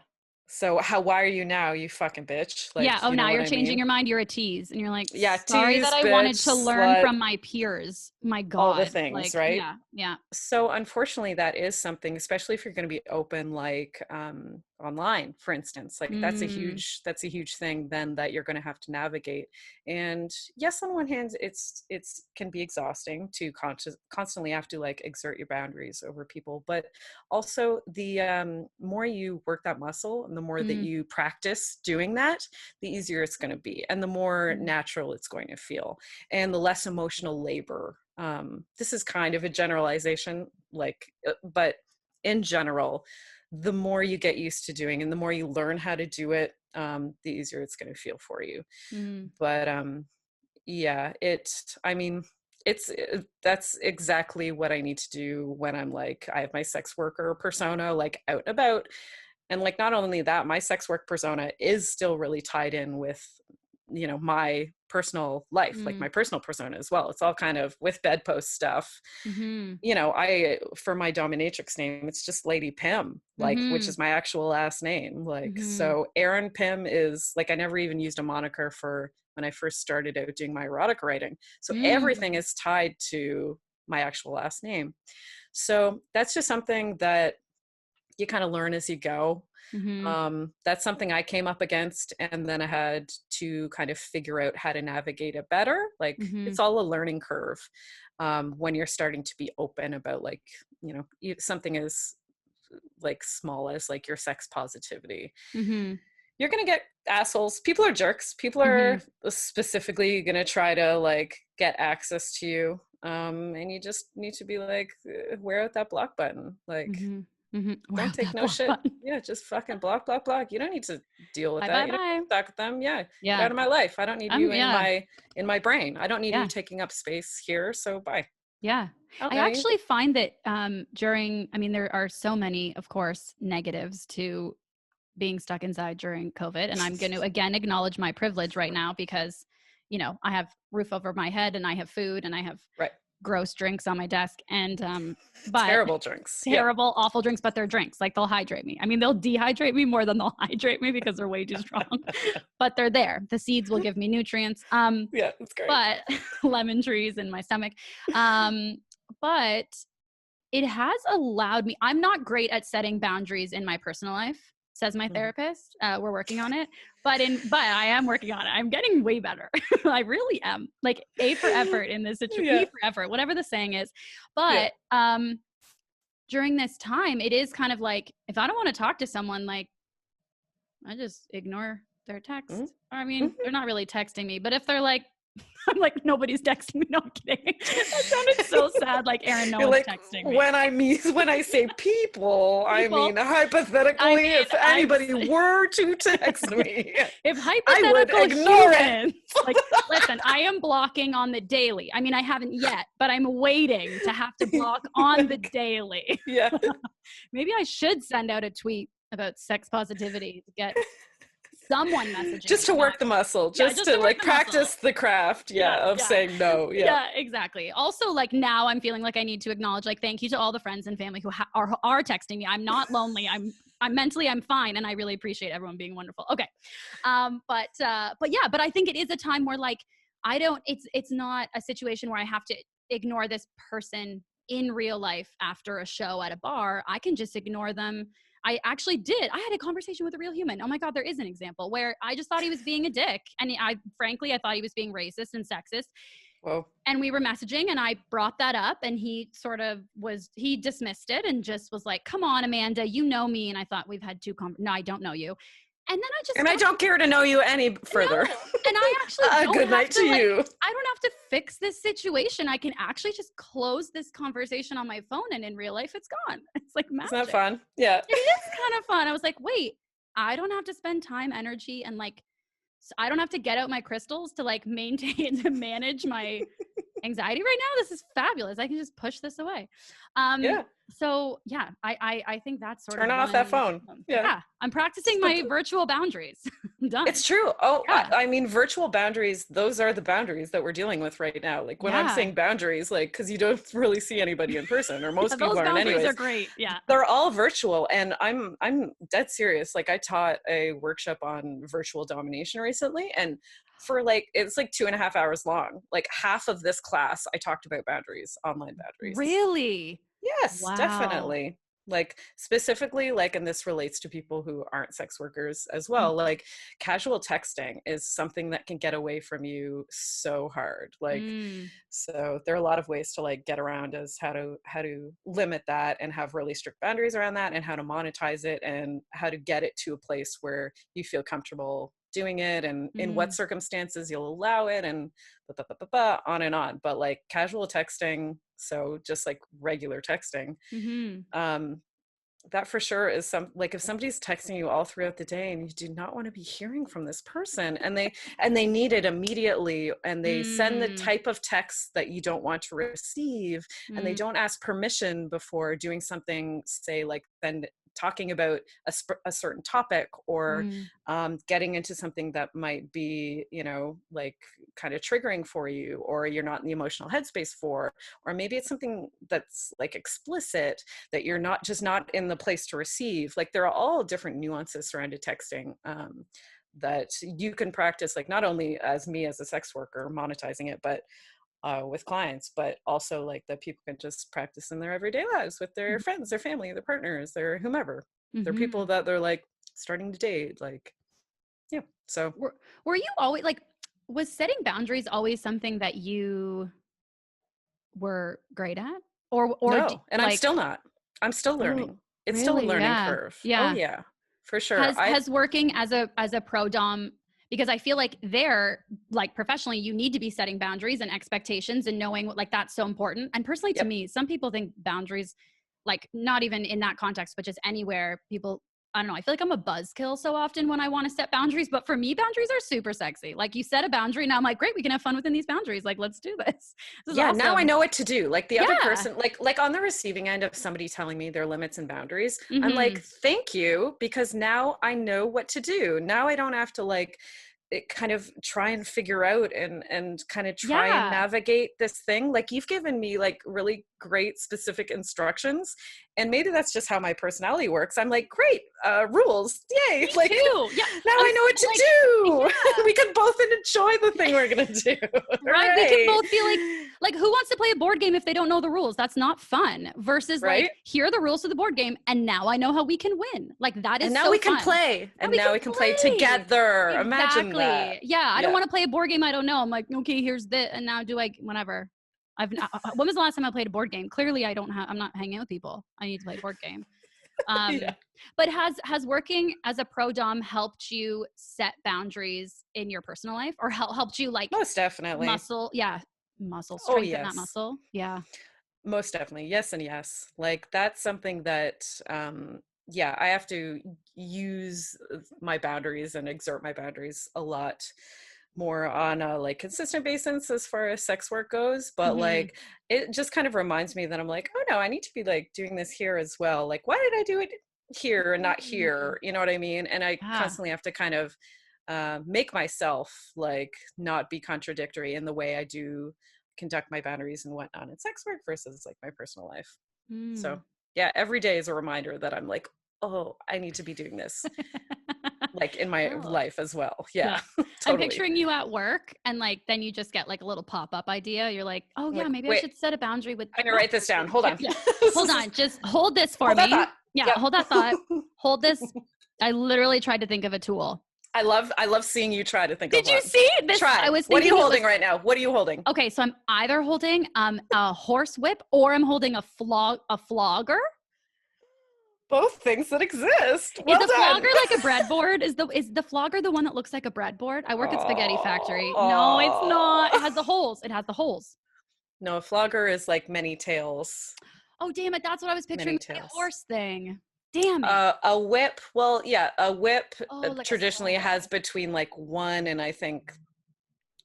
So why are you now, you fucking bitch? yeah. Like, Oh, you know now what you're I changing mean? your mind. You're a tease. And you're like, Yeah, sorry that tease, I bitch, wanted to learn slut, from my peers. My all the God. things, Like, right? yeah. Yeah. So unfortunately, that is something, especially if you're going to be open, like online, for instance. Like that's a huge thing then that you're going to have to navigate. And yes, on one hand, it's can be exhausting to constantly have to like exert your boundaries over people, but also the more you work that muscle and the more that you practice doing that, the easier it's going to be, and the more natural it's going to feel, and the less emotional labor. This is kind of a generalization, like, but in general, the more you get used to doing and the more you learn how to do it, the easier it's going to feel for you. But yeah, I mean, that's exactly what I need to do when I'm like, I have my sex worker persona like out and about. And like, not only that, my sex work persona is still really tied in with, you know, my personal life, like my personal persona as well. It's all kind of with bedpost stuff. Mm-hmm. You know, for my dominatrix name, it's just Lady Pim, like, which Mm-hmm. is my actual last name. Like, Mm-hmm. so Erin Pim is like, I never even used a moniker for when I first started out doing my erotic writing. So everything Mm. is tied to my actual last name. So that's just something that you kind of learn as you go. Mm-hmm. That's something I came up against, and then I had to kind of figure out how to navigate it better. Like, Mm-hmm. it's all a learning curve when you're starting to be open about, like, you know, something as like small as like your sex positivity. Mm-hmm. You're gonna get assholes. People are jerks. People Mm-hmm. are specifically gonna try to like get access to you. And you just need to be like, wear out that block button. Like, Mm-hmm. Mm-hmm. don't Wow, take that no block shit. button. Yeah, just fucking block, block, block. You don't need to deal with Bye, that. bye, You don't need bye. to talk with them. Yeah, get Yeah. out of my life. I don't need you Yeah. in my brain. I don't need you Yeah. taking up space here. So bye. Yeah. I don't I know you. actually find that I mean, there are so many, of course, negatives to being stuck inside during COVID. And I'm going to again acknowledge my privilege right now because, you know, I have roof over my head and I have food and I have Right. gross drinks on my desk. And, but Terrible drinks. terrible, awful drinks, but they're drinks. Like they'll hydrate me. I mean, they'll dehydrate me more than they'll hydrate me because they're way too strong, but they're there. The seeds will give me nutrients. Yeah, it's great. But lemon trees in my stomach. But it has allowed me, I'm not great at setting boundaries in my personal life, says my therapist. We're working on it, but I am working on it. I'm getting way better. I really am. Like A for effort in this situation, Yeah. E for effort, whatever the saying is. But during this time, it is kind of like, if I don't want to talk to someone, like I just ignore their text. Mm-hmm. I mean, they're not really texting me, but if they're like, I'm like, nobody's texting me. No, I'm kidding. That sounded so sad. Like, Erin, no You're one's like, texting me. when I say people, I mean hypothetically, if anybody were to text me, if I would hypothetical ignore humans, like, listen, I am blocking on the daily. I mean, I haven't yet, but I'm waiting to have to block on the daily. Yeah. Maybe I should send out a tweet about sex positivity to get someone messaging just to work the muscle, just to like practice the craft of saying no. Yeah, exactly. Also, like, now I'm feeling like I need to acknowledge, like, thank you to all the friends and family who are texting me. I'm not lonely. I'm mentally, I'm fine, and I really appreciate everyone being wonderful. Okay. But I think it is a time where, like, it's not a situation where I have to ignore this person in real life after a show at a bar. I can just ignore them. I actually did. I had a conversation with a real human. Oh my God, there is an example where I just thought he was being a dick. And I thought he was being racist and sexist. Whoa. And we were messaging and I brought that up and he he dismissed it and just was like, come on, Amanda, you know me. And I thought we've had no, I don't know you. And then I don't care to know you any further. No. And I actually good night to you. I don't have to fix this situation. I can actually just close this conversation on my phone, and in real life, it's gone. It's like magic. Isn't that fun? Yeah. It is kind of fun. I was like, wait, I don't have to spend time, energy, and like, I don't have to get out my crystals to like manage my anxiety right now. This is fabulous. I can just push this away. So yeah, I think that's sort of turn off that phone. Yeah. I'm practicing my virtual boundaries. Done. It's true. Oh, yeah. I mean, virtual boundaries, those are the boundaries that we're dealing with right now. Like when I'm saying boundaries, like, because you don't really see anybody in person, or most people aren't anyways. Those are great. Yeah. They're all virtual. And I'm dead serious. Like I taught a workshop on virtual domination recently, and for like, it's like 2.5 hours long. Like half of this class, I talked about boundaries, online boundaries. Really? Yes, wow. Definitely. Like specifically, like, and this relates to people who aren't sex workers as well, like casual texting is something that can get away from you so hard. Like, so there are a lot of ways to like get around as how to limit that and have really strict boundaries around that, and how to monetize it, and how to get it to a place where you feel comfortable doing it, and in what circumstances you'll allow it, and on and on. But like casual texting, so just like regular texting, that for sure is like if somebody's texting you all throughout the day and you do not want to be hearing from this person and they need it immediately and they send the Mm, type of text that you don't want to receive and they mm, don't ask permission before doing something, say like then talking about a certain topic or mm, getting into something that might be, you know, like kind of triggering for you, or you're not in the emotional headspace for, or maybe it's something that's like explicit that you're not in the place to receive. Like there are all different nuances surrounded texting that you can practice, like not only as me as a sex worker monetizing it, but with clients, but also like that people can just practice in their everyday lives with their friends, their family, their partners, their whomever. They're people mm-hmm. that they're like starting to date. Like, yeah. So Were you always like, was setting boundaries always something that you were great at? no, and I'm Like, still not. I'm still oh, learning. It's still a really? learning Yeah. curve. Oh Yeah. yeah, for sure. Has working as a pro dom, because I feel like there, like professionally, you need to be setting boundaries and expectations and knowing what, like that's so important. And personally to Yep. me, some people think boundaries, like not even in that context, but just anywhere, people, I don't know, I feel like I'm a buzzkill so often when I want to set boundaries, but for me, boundaries are super sexy. Like you set a boundary, now I'm like, great, we can have fun within these boundaries. Like, let's do this. This is Yeah, now I awesome. know what to do. Like the other Yeah. person, like on the receiving end of somebody telling me their limits and boundaries, I'm Mm-hmm. like, thank you, because now I know what to do. Now I don't have to like kind of try and figure out and kind of try and Yeah. navigate this thing. Like you've given me like really great specific instructions, and maybe that's just how my personality works. I'm like, great, rules, yay! Me Like too. Yeah. now I'm I know what to like, do. yeah. We can both enjoy the thing we're gonna do. Right? We can Hooray. both be like, who wants to play a board game if they don't know the rules? That's not fun. Versus like, Right? here are the rules to the board game, and now I know how we can win. Like that is And now so we can fun. play. Now And we now can we can play play. together. Imagine that. Exactly. Yeah. I don't Yeah. want to play a board game I don't know. I'm like, okay, here's this, and now do I whatever. When was the last time I played a board game? Clearly, I'm not hanging out with people. I need to play a board game. Yeah. But has working as a pro dom helped you set boundaries in your personal life, or helped you like Most definitely. muscle Oh, strengthen that yes. muscle? Yeah. Most definitely. Yes and yes. Like that's something that yeah, I have to use my boundaries and exert my boundaries a lot more on a like consistent basis as far as sex work goes, but Mm-hmm. like it just kind of reminds me that I'm like, oh no, I need to be like doing this here as well. Like why did I do it here and not Mm. here? You know what I mean? And I Yeah. constantly have to kind of make myself like not be contradictory in the way I do conduct my boundaries and whatnot in sex work versus like my personal life. So Mm. yeah, every day is a reminder that I'm like, oh, I need to be doing this like in my Oh, life as well. Yeah, yeah. I'm totally. picturing you at work, and like then you just get like a little pop-up idea. You're like, oh I'm yeah, like, maybe I wait, should set a boundary with I'm gonna write this down. Hold yeah, on. yeah. Hold on, just hold this for Hold that me. thought. Yeah, Yep. hold that thought. Hold this. I literally tried to think of a tool. I love seeing you try to think of Did you one. see this? I Try. was What are you thinking it was holding right now? What are you holding? okay. So I'm either holding a horse whip or I'm holding a flogger. Both things that exist. Is Well a done. flogger like a breadboard? Is the flogger the one that looks like a breadboard? I work at Spaghetti Factory. No, it's not. It has the Oh. holes. It has the holes. No, a flogger is like many tails. Oh, damn it. That's what I was picturing Many with my tails. horse thing. Damn it. A whip, well, yeah, a whip Oh, like a traditionally has saddle. between like one and I think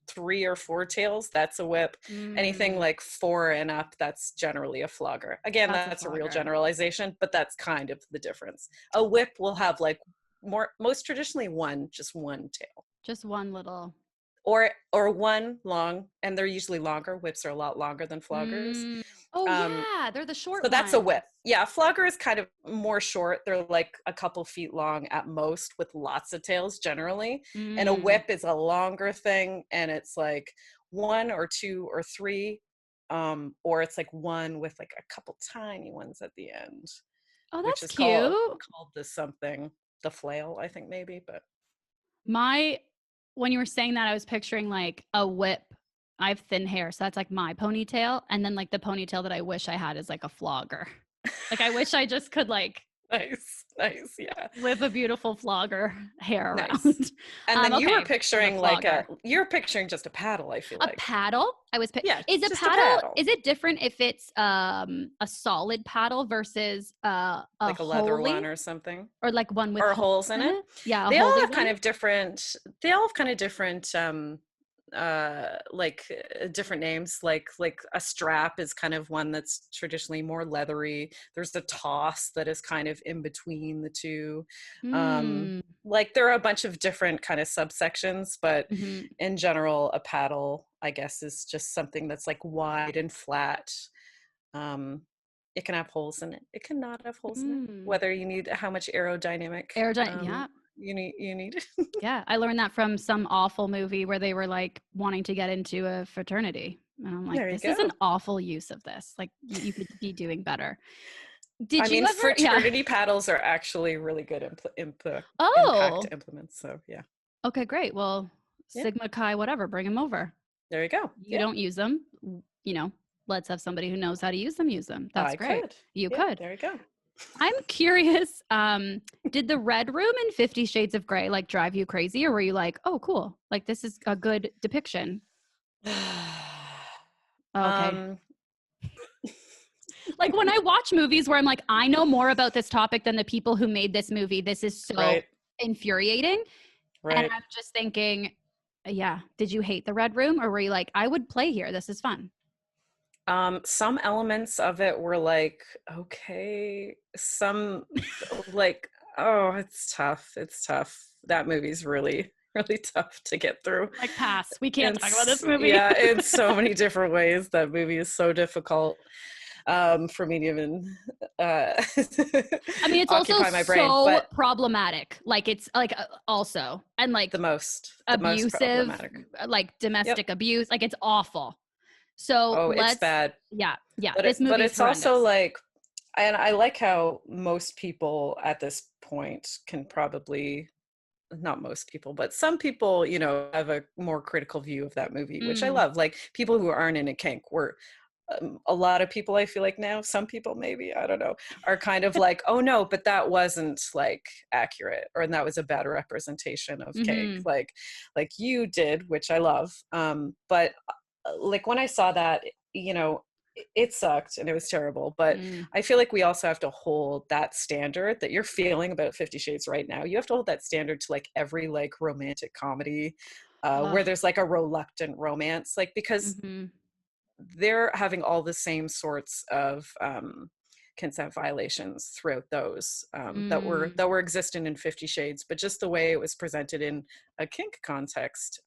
3 or 4 tails. That's a whip. Anything Mm, like 4 and up, that's generally a flogger. Again, that's a that's a real flogger. generalization, but that's kind of the difference. A whip will have like most traditionally just one tail. Just one little. Or one long, and they're usually longer. Whips are a lot longer than floggers. Mm. Oh, Um, yeah. They're the short So that's a ones. whip. Yeah, a flogger is kind of more short. They're like a couple feet long at most with lots of tails generally. And a Mm. whip is a longer thing and it's like 1 or 2 or 3 or it's like one with like a couple tiny ones at the end, Oh, which that's is cute. called the something, the flail, I think maybe, but My when you were saying that, I was picturing like a whip. I have thin hair, so that's like my ponytail, and then like the ponytail that I wish I had is like a flogger. Like I wish I just could like nice. Nice. Yeah. with a beautiful flogger hair Nice. around. And then you were Okay, picturing the like flogger. you're picturing just a paddle, I feel A like. paddle? Yeah, Is a just paddle, is it different if it's a solid paddle versus a like a leather holy one or something. or like one with Or holes holes in it. Yeah, a They all holy have one. kind of different different names. Like a strap is kind of one that's traditionally more leathery. There's the toss that is kind of in between the two. Mm. Like there are a bunch of different kind of subsections, but Mhm. in general, a paddle, I guess, is just something that's like wide and flat. It can have holes in it. It cannot have holes in it. Whether you need how much aerodynamic Yeah. you need. Yeah, I learned that from some awful movie where they were like wanting to get into a fraternity. And I'm like, There you this is an go. awful use of this. Like you could be doing better. I Did you mean, ever? Yeah. fraternity paddles are actually really good impact Oh, implements. So yeah. okay, great. Well, Yeah. Sigma Chi, whatever, bring them over. There you go. You don't use them, you know, let's have somebody who knows how to use them. That's I great. could. You Yeah, could. there you go. I'm curious, did the red room in 50 Shades of Grey like drive you crazy, or were you like, oh, cool, like this is a good depiction? Okay. Like when I watch movies where I'm like, I know more about this topic than the people who made this movie. This is so right. infuriating. Right. And I'm just thinking, yeah, did you hate the red room, or were you like, I would play here, this is fun? Some elements of it were like, okay. Some like, oh, it's tough. It's tough. That movie's really, really tough to get through. Like, pass. We can't talk about this movie. Yeah, in so many different ways. That movie is so difficult for me to even I mean, it's also occupy my brain. so But problematic. Like it's like also, and like the most abusive, problematic. like domestic abuse. Like it's awful. So Oh, it's bad. Yeah. But This movie, but it's horrendous. also like, and I like how most people at this point can probably, not most people, but some people, you know, have a more critical view of that movie, which I love. Like people who aren't in a kink were, a lot of people I feel like now, some people maybe, I don't know, are kind of like, oh no, but that wasn't like accurate, or that was a bad representation of kink, like you did, which I love. But like when I saw that, you know, it sucked and it was terrible, but I feel like we also have to hold that standard that you're feeling about 50 Shades right now. You have to hold that standard to like every like romantic comedy where there's like a reluctant romance, like because they're having all the same sorts of consent violations throughout those that were existent in 50 Shades, but just the way it was presented in a kink context.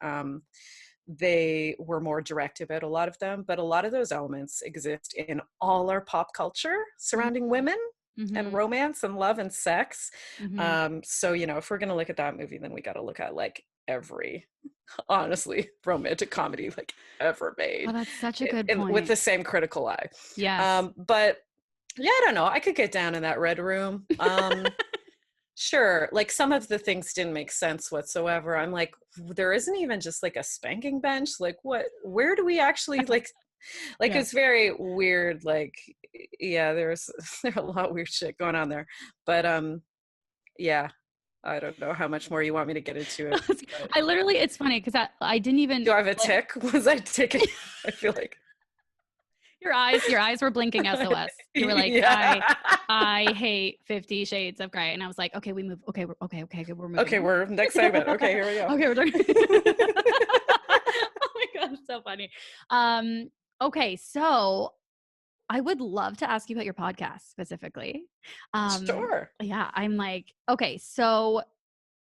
They were more direct about a lot of them, but a lot of those elements exist in all our pop culture surrounding women and romance and love and sex. So, you know, if we're going to look at that movie, then we got to look at like every, honestly, romantic comedy like ever made. Oh, that's such a good point. With the same critical eye. Yes. But yeah, I don't know. I could get down in that red room. Sure, like some of the things didn't make sense whatsoever. I'm like, there isn't even just like a spanking bench. Like what, where do we actually like Yeah. It's very weird. Like, yeah, there's a lot of weird shit going on there, but yeah, I don't know how much more you want me to get into it. I literally, it's funny because I didn't even. Do I have a tick? Was I ticking? I feel like your eyes were blinking SOS. You were like, yeah. I hate 50 Shades of Grey, and I was like, okay, we move. Okay, we're moving. Okay, we're next segment. Okay, here we go. Okay, we're doing. Oh my god, it's so funny. Okay, so I would love to ask you about your podcast specifically. Sure. Yeah, I'm like, okay, so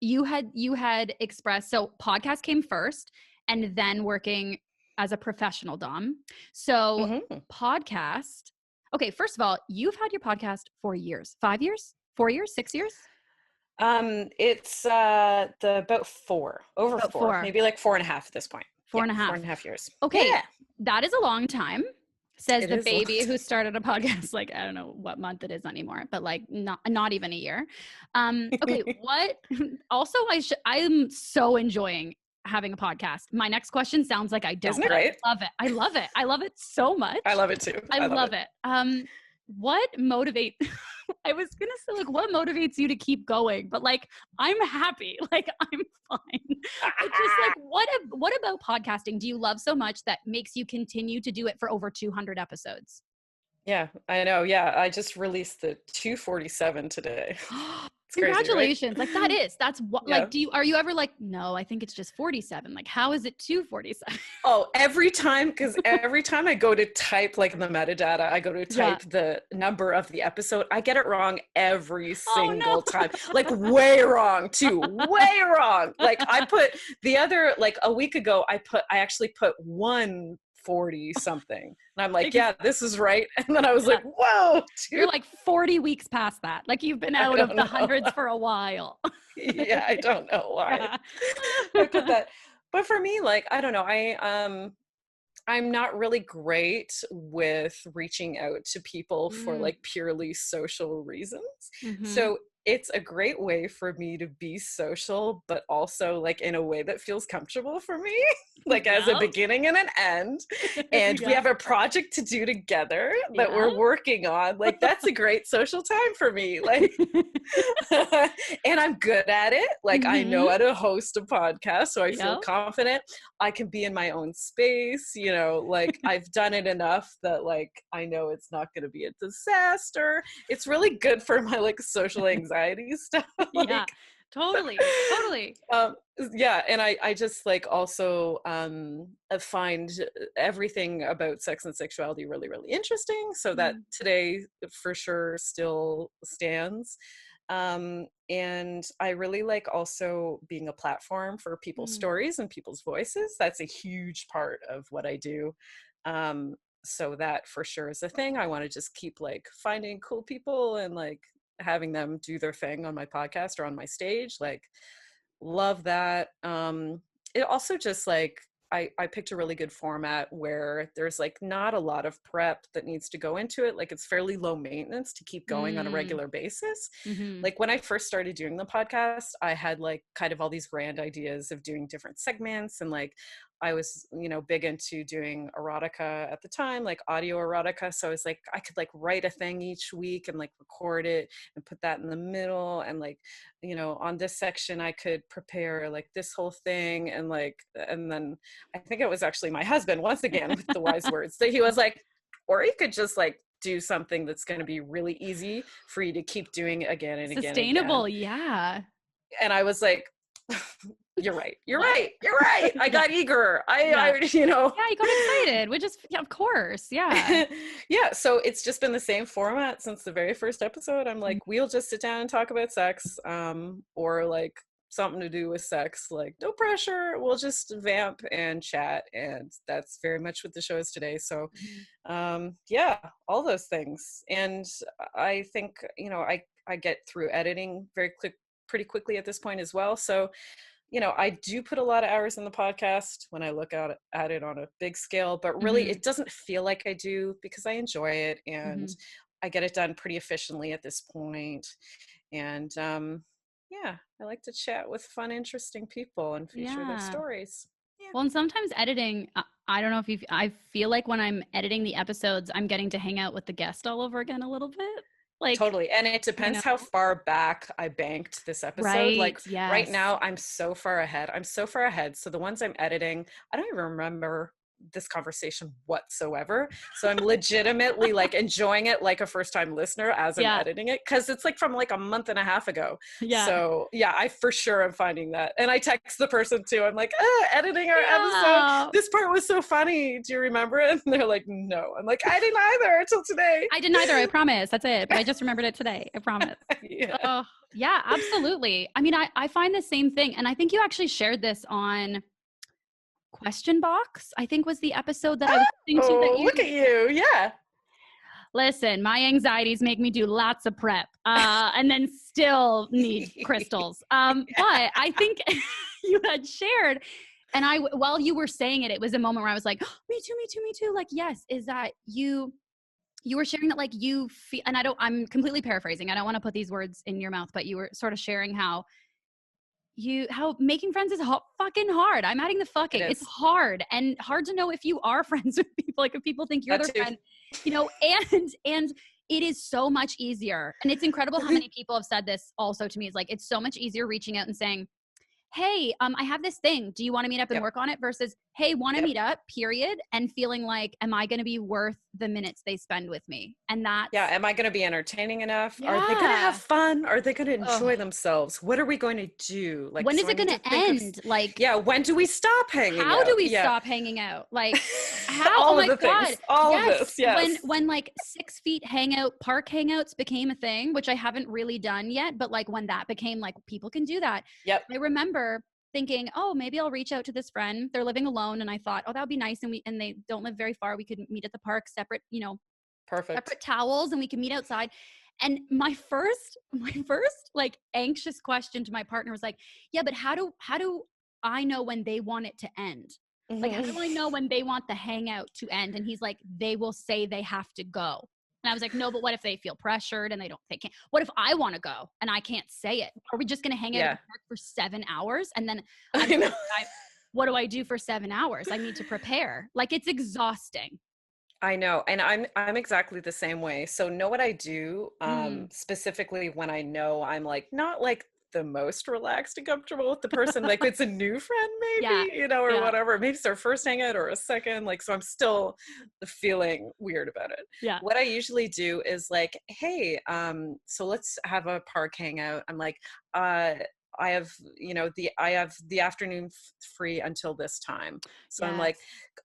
you had expressed, so podcast came first, and then working as a professional dom. So podcast. Okay, first of all, you've had your podcast for years. 5 years? 4 years? 6 years? It's about four, over About four, 4. maybe like 4.5 at this point. 4.5. 4.5 years. Okay, Yeah. that is a long time. Says It the is a long baby time. who started a podcast like, I don't know what month it is anymore, but like not even a year. Okay, what? Also, I'm so enjoying having a podcast. My next question sounds like I don't. Isn't it right? I love it. I love it. I love it so much. I love it too. I love it. what motivates I was gonna say like what motivates you to keep going, but like I'm happy, like I'm fine. But just like what about podcasting do you love so much that makes you continue to do it for over 200 episodes? Yeah, I know. Yeah, I just released the 247 today. It's crazy, right? Congratulations. Like that's what Yeah. like are you ever like, no, I think it's just 47. Like how is it 247? Oh, every time I go to type like the metadata, I go to type the number of the episode, I get it wrong every single time. Like way wrong too. Way wrong. Like I put the other, like a week ago, I actually put 140 something. And I'm like, yeah, this is right. And then I was like, whoa. Dude. You're like 40 weeks past that. Like you've been out of the hundreds for a while. Yeah, I don't know why I put that. But for me, like, I don't know, I'm not really great with reaching out to people for like purely social reasons. So it's a great way for me to be social, but also like in a way that feels comfortable for me, like as a beginning and an end. And we have a project to do together that we're working on. Like that's a great social time for me. Like, and I'm good at it. Like I know how to host a podcast, so I feel confident. I can be in my own space, you know, like I've done it enough that like I know it's not going to be a disaster. It's really good for my like social anxiety stuff. Like, yeah, totally. Yeah, and I just like also find everything about sex and sexuality really, really interesting. So that today for sure still stands. And I really like also being a platform for people's stories and people's voices. That's a huge part of what I do. So that for sure is a thing. I want to just keep like finding cool people and like having them do their thing on my podcast or on my stage. Like love that. It also just like I picked a really good format where there's like not a lot of prep that needs to go into it. Like it's fairly low maintenance to keep going on a regular basis. Like when I first started doing the podcast, I had like kind of all these grand ideas of doing different segments, and like I was, you know, big into doing erotica at the time, like audio erotica. So I was like, I could like write a thing each week and like record it and put that in the middle. And like, you know, on this section, I could prepare like this whole thing. And like, and then I think it was actually my husband, once again, with the wise words, that he was like, or you could just like do something that's going to be really easy for you to keep doing it again and again. Sustainable. Yeah. And I was like, you're right. I got eager. I you know. Yeah, you got excited, which is, yeah, of course. Yeah. Yeah. So it's just been the same format since the very first episode. I'm like, we'll just sit down and talk about sex, or like something to do with sex. Like, no pressure. We'll just vamp and chat. And that's very much what the show is today. So, yeah, all those things. And I think, you know, I get through editing pretty quickly at this point as well. So, you know, I do put a lot of hours in the podcast when I look at it on a big scale, but really it doesn't feel like I do because I enjoy it and I get it done pretty efficiently at this point. And yeah, I like to chat with fun, interesting people and feature their stories. Yeah. Well, and sometimes editing, I don't know if I feel like when I'm editing the episodes, I'm getting to hang out with the guest all over again a little bit. Like, totally. And it depends how far back I banked this episode. Right, like right now I'm so far ahead. So the ones I'm editing, I don't even remember this conversation whatsoever. So I'm legitimately like enjoying it like a first time listener as I'm editing it. Cause it's like from like a month and a half ago. Yeah. So yeah, I for sure am finding that. And I text the person too. I'm like, editing our episode. This part was so funny. Do you remember it? And they're like, no. I'm like, I didn't either until today. I didn't either. I promise. That's it. But I just remembered it today. I promise. Yeah. Yeah, absolutely. I mean, I find the same thing. And I think you actually shared this on Question Box, I think was the episode that I was listening to. That look at you. Yeah. Listen, my anxieties make me do lots of prep and then still need crystals. But I think you had shared, and while you were saying it, it was a moment where I was like, oh, me too. Like, yes, is that you were sharing that like you feel, and I'm completely paraphrasing. I don't want to put these words in your mouth, but you were sort of sharing how making friends is fucking hard. I'm adding the fucking. It's hard and hard to know if you are friends with people. Like if people think you're their friend, you know, and it is so much easier. And it's incredible how many people have said this also to me. It's like, it's so much easier reaching out and saying, hey, I have this thing. Do you want to meet up and work on it? Versus, hey, want to meet up, period. And feeling like, am I going to be worth the minutes they spend with me? And that's. Yeah. Am I going to be entertaining enough? Yeah. Are they going to have fun? Are they going to enjoy themselves? What are we going to do? Like, when is it going to end? Like, yeah. When do we stop hanging out? How do we stop hanging out? Like, how? All oh of my the God. things. All of this. Yes. When like 6 feet park hangouts became a thing, which I haven't really done yet, but like when that became like, people can do that. Yep. I remember thinking, oh, maybe I'll reach out to this friend. They're living alone. And I thought, oh, that would be nice. And they don't live very far. We could meet at the park, separate, Perfect. separate towels, and we can meet outside. And my first like anxious question to my partner was like, yeah, but how do I know when they want it to end? Like, how do I know when they want the hangout to end? And he's like, they will say they have to go. And I was like, no, but what if they feel pressured and they can't? What if I want to go and I can't say it? Are we just going to hang out at the park for 7 hours? And then what do I do for 7 hours? I need to prepare. Like, it's exhausting. I know. And I'm exactly the same way. So know what I do, specifically when I know I'm like, not like the most relaxed and comfortable with the person, like it's a new friend maybe, or whatever. Maybe it's their first hangout or a second, like, so I'm still feeling weird about it. Yeah. What I usually do is like, hey, so let's have a park hangout. I'm like, I have the afternoon free until this time. So yes.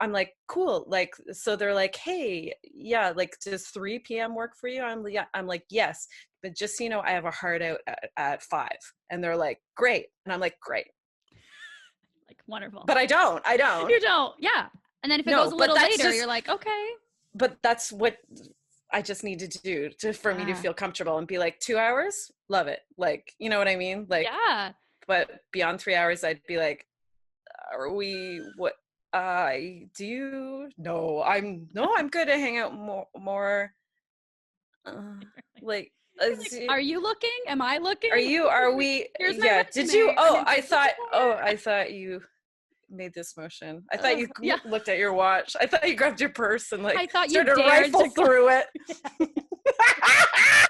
I'm like, cool. Like, so they're like, hey, yeah, like, does 3 p.m. work for you? I'm like, yes, but just, I have a hard out at 5. And they're like, great. And I'm like, great. Like, wonderful. But I don't. You don't. Yeah. And then if it goes a little later, you're like, okay. But that's what I just need to do for me to feel comfortable and be like, 2 hours, love it. Like, you know what I mean? Like, yeah. But beyond 3 hours, I'd be like, are we, what, do you? No, I'm good to hang out more. Like, are you looking? Am I looking? Are we? Yeah. Did you? Oh, I thought you made this motion. I thought you looked at your watch. I thought you grabbed your purse and like I thought you started to rifle through it.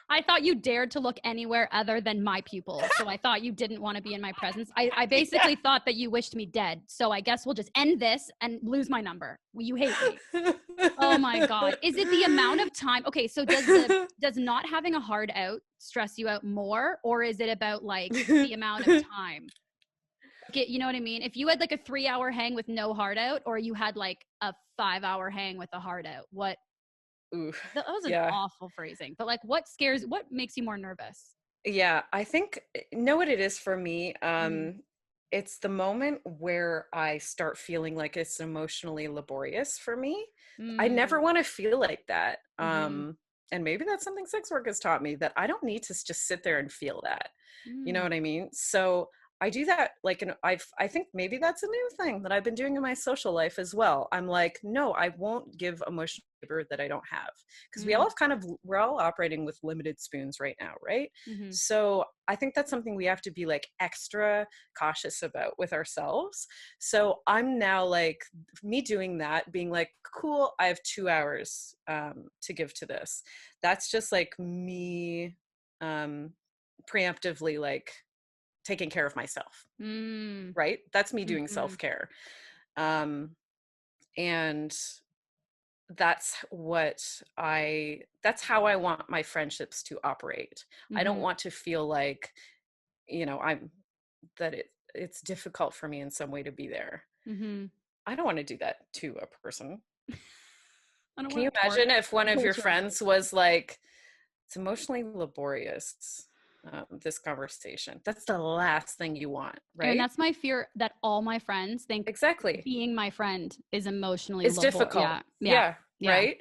I thought you dared to look anywhere other than my pupils. So I thought you didn't want to be in my presence. I basically thought that you wished me dead. So I guess we'll just end this and lose my number. You hate me. Oh my God. Is it the amount of time? Okay. So does not having a hard out stress you out more, or is it about like the amount of time? You know what I mean? If you had like a 3-hour hang with no hard out, or you had like a 5-hour hang with a hard out, what? Oof. That was an awful phrasing, but like, what makes you more nervous? Yeah, I think, know what it is for me? It's the moment where I start feeling like it's emotionally laborious for me. I never want to feel like that. And maybe that's something sex work has taught me, that I don't need to just sit there and feel that. You know what I mean? So I do that, like, and I think maybe that's a new thing that I've been doing in my social life as well. I'm like, no, I won't give emotional labor that I don't have, because we're all operating with limited spoons right now, right? So I think that's something we have to be like extra cautious about with ourselves. So I'm now like, me doing that, being like, cool, I have 2 hours to give to this. That's just like me preemptively like taking care of myself, right? That's me doing self-care. And that's how I want my friendships to operate. I don't want to feel like, it's difficult for me in some way to be there. I don't want to do that to a person. Can you imagine if one of your friends was like, it's emotionally laborious, this conversation? That's the last thing you want, right? And that's my fear, that all my friends think exactly being my friend is emotionally it's difficult. Yeah. Right.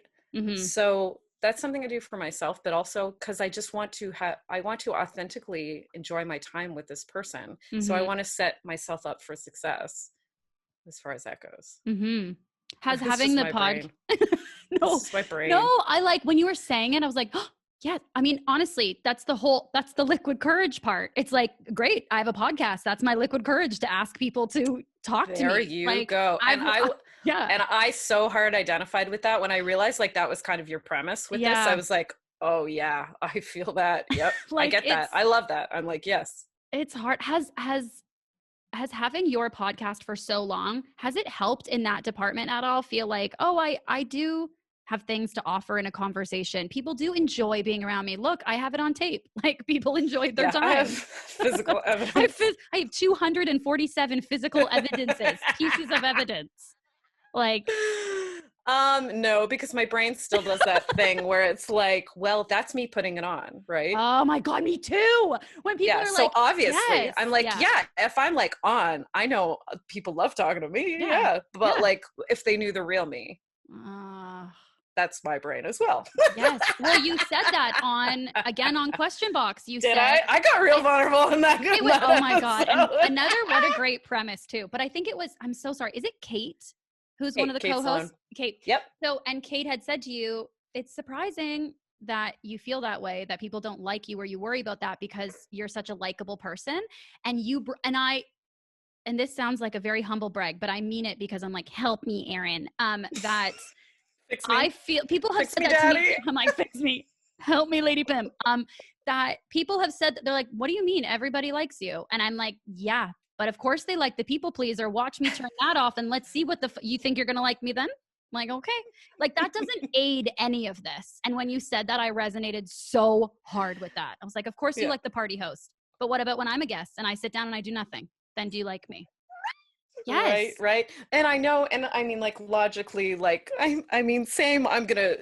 So that's something I do for myself, but also because I just want to authentically enjoy my time with this person. So I want to set myself up for success as far as that goes. Has having the pod no, this is my brain. No, I like, when you were saying it, I was like, oh, yeah, I mean, honestly, that's the liquid courage part. It's like, great, I have a podcast. That's my liquid courage to ask people to talk to me. There you go. And I so hard identified with that when I realized like that was kind of your premise with this. I was like, Oh yeah, I feel that. Yep. I Like get that. I love that. I'm like, yes. it's hard. Has having your podcast for so long, has it helped in that department at all? Feel like, oh, I do have things to offer in a conversation. People do enjoy being around me. Look, I have it on tape. Like people enjoyed their Yeah, time. I have physical evidence. I have 247 physical pieces of evidence. Like, No, because my brain still does that thing where it's like, well, that's me putting it on, right? oh my God, me too. When people Yeah, are so like, obviously yes, I'm like, yeah, if I'm like on, I know people love talking to me, Yeah, but yeah. like if they knew the real me, that's my brain as well. Yes. Well, you said that on Question Box. You Did said I got real vulnerable in that. it was, that oh my God. And episode. what a great premise too. But I think it was, I'm so sorry. Is it Kate who's one of the Kate co-hosts? Sloan. Kate. Yep. So, and Kate had said to you, it's surprising that you feel that way, that people don't like you or you worry about that because you're such a likable person. And and this sounds like a very humble brag, but I mean it because I'm like, help me, Erin. That Fix me. I feel people have Fix said me, that to me. Daddy. I'm like, fix me. Help me, Lady Pim. That people have said that they're like, what do you mean? Everybody likes you. And I'm like, yeah, but of course they like the people pleaser. Watch me turn that off and let's see what you think you're going to like me then? I'm like, okay. Like that doesn't aid any of this. And when you said that, I resonated so hard with that. I was like, of course you like the party host, but what about when I'm a guest and I sit down and I do nothing? Then do you like me? Yes. Right. And I know, and I mean, like logically, like I mean, same. I'm gonna,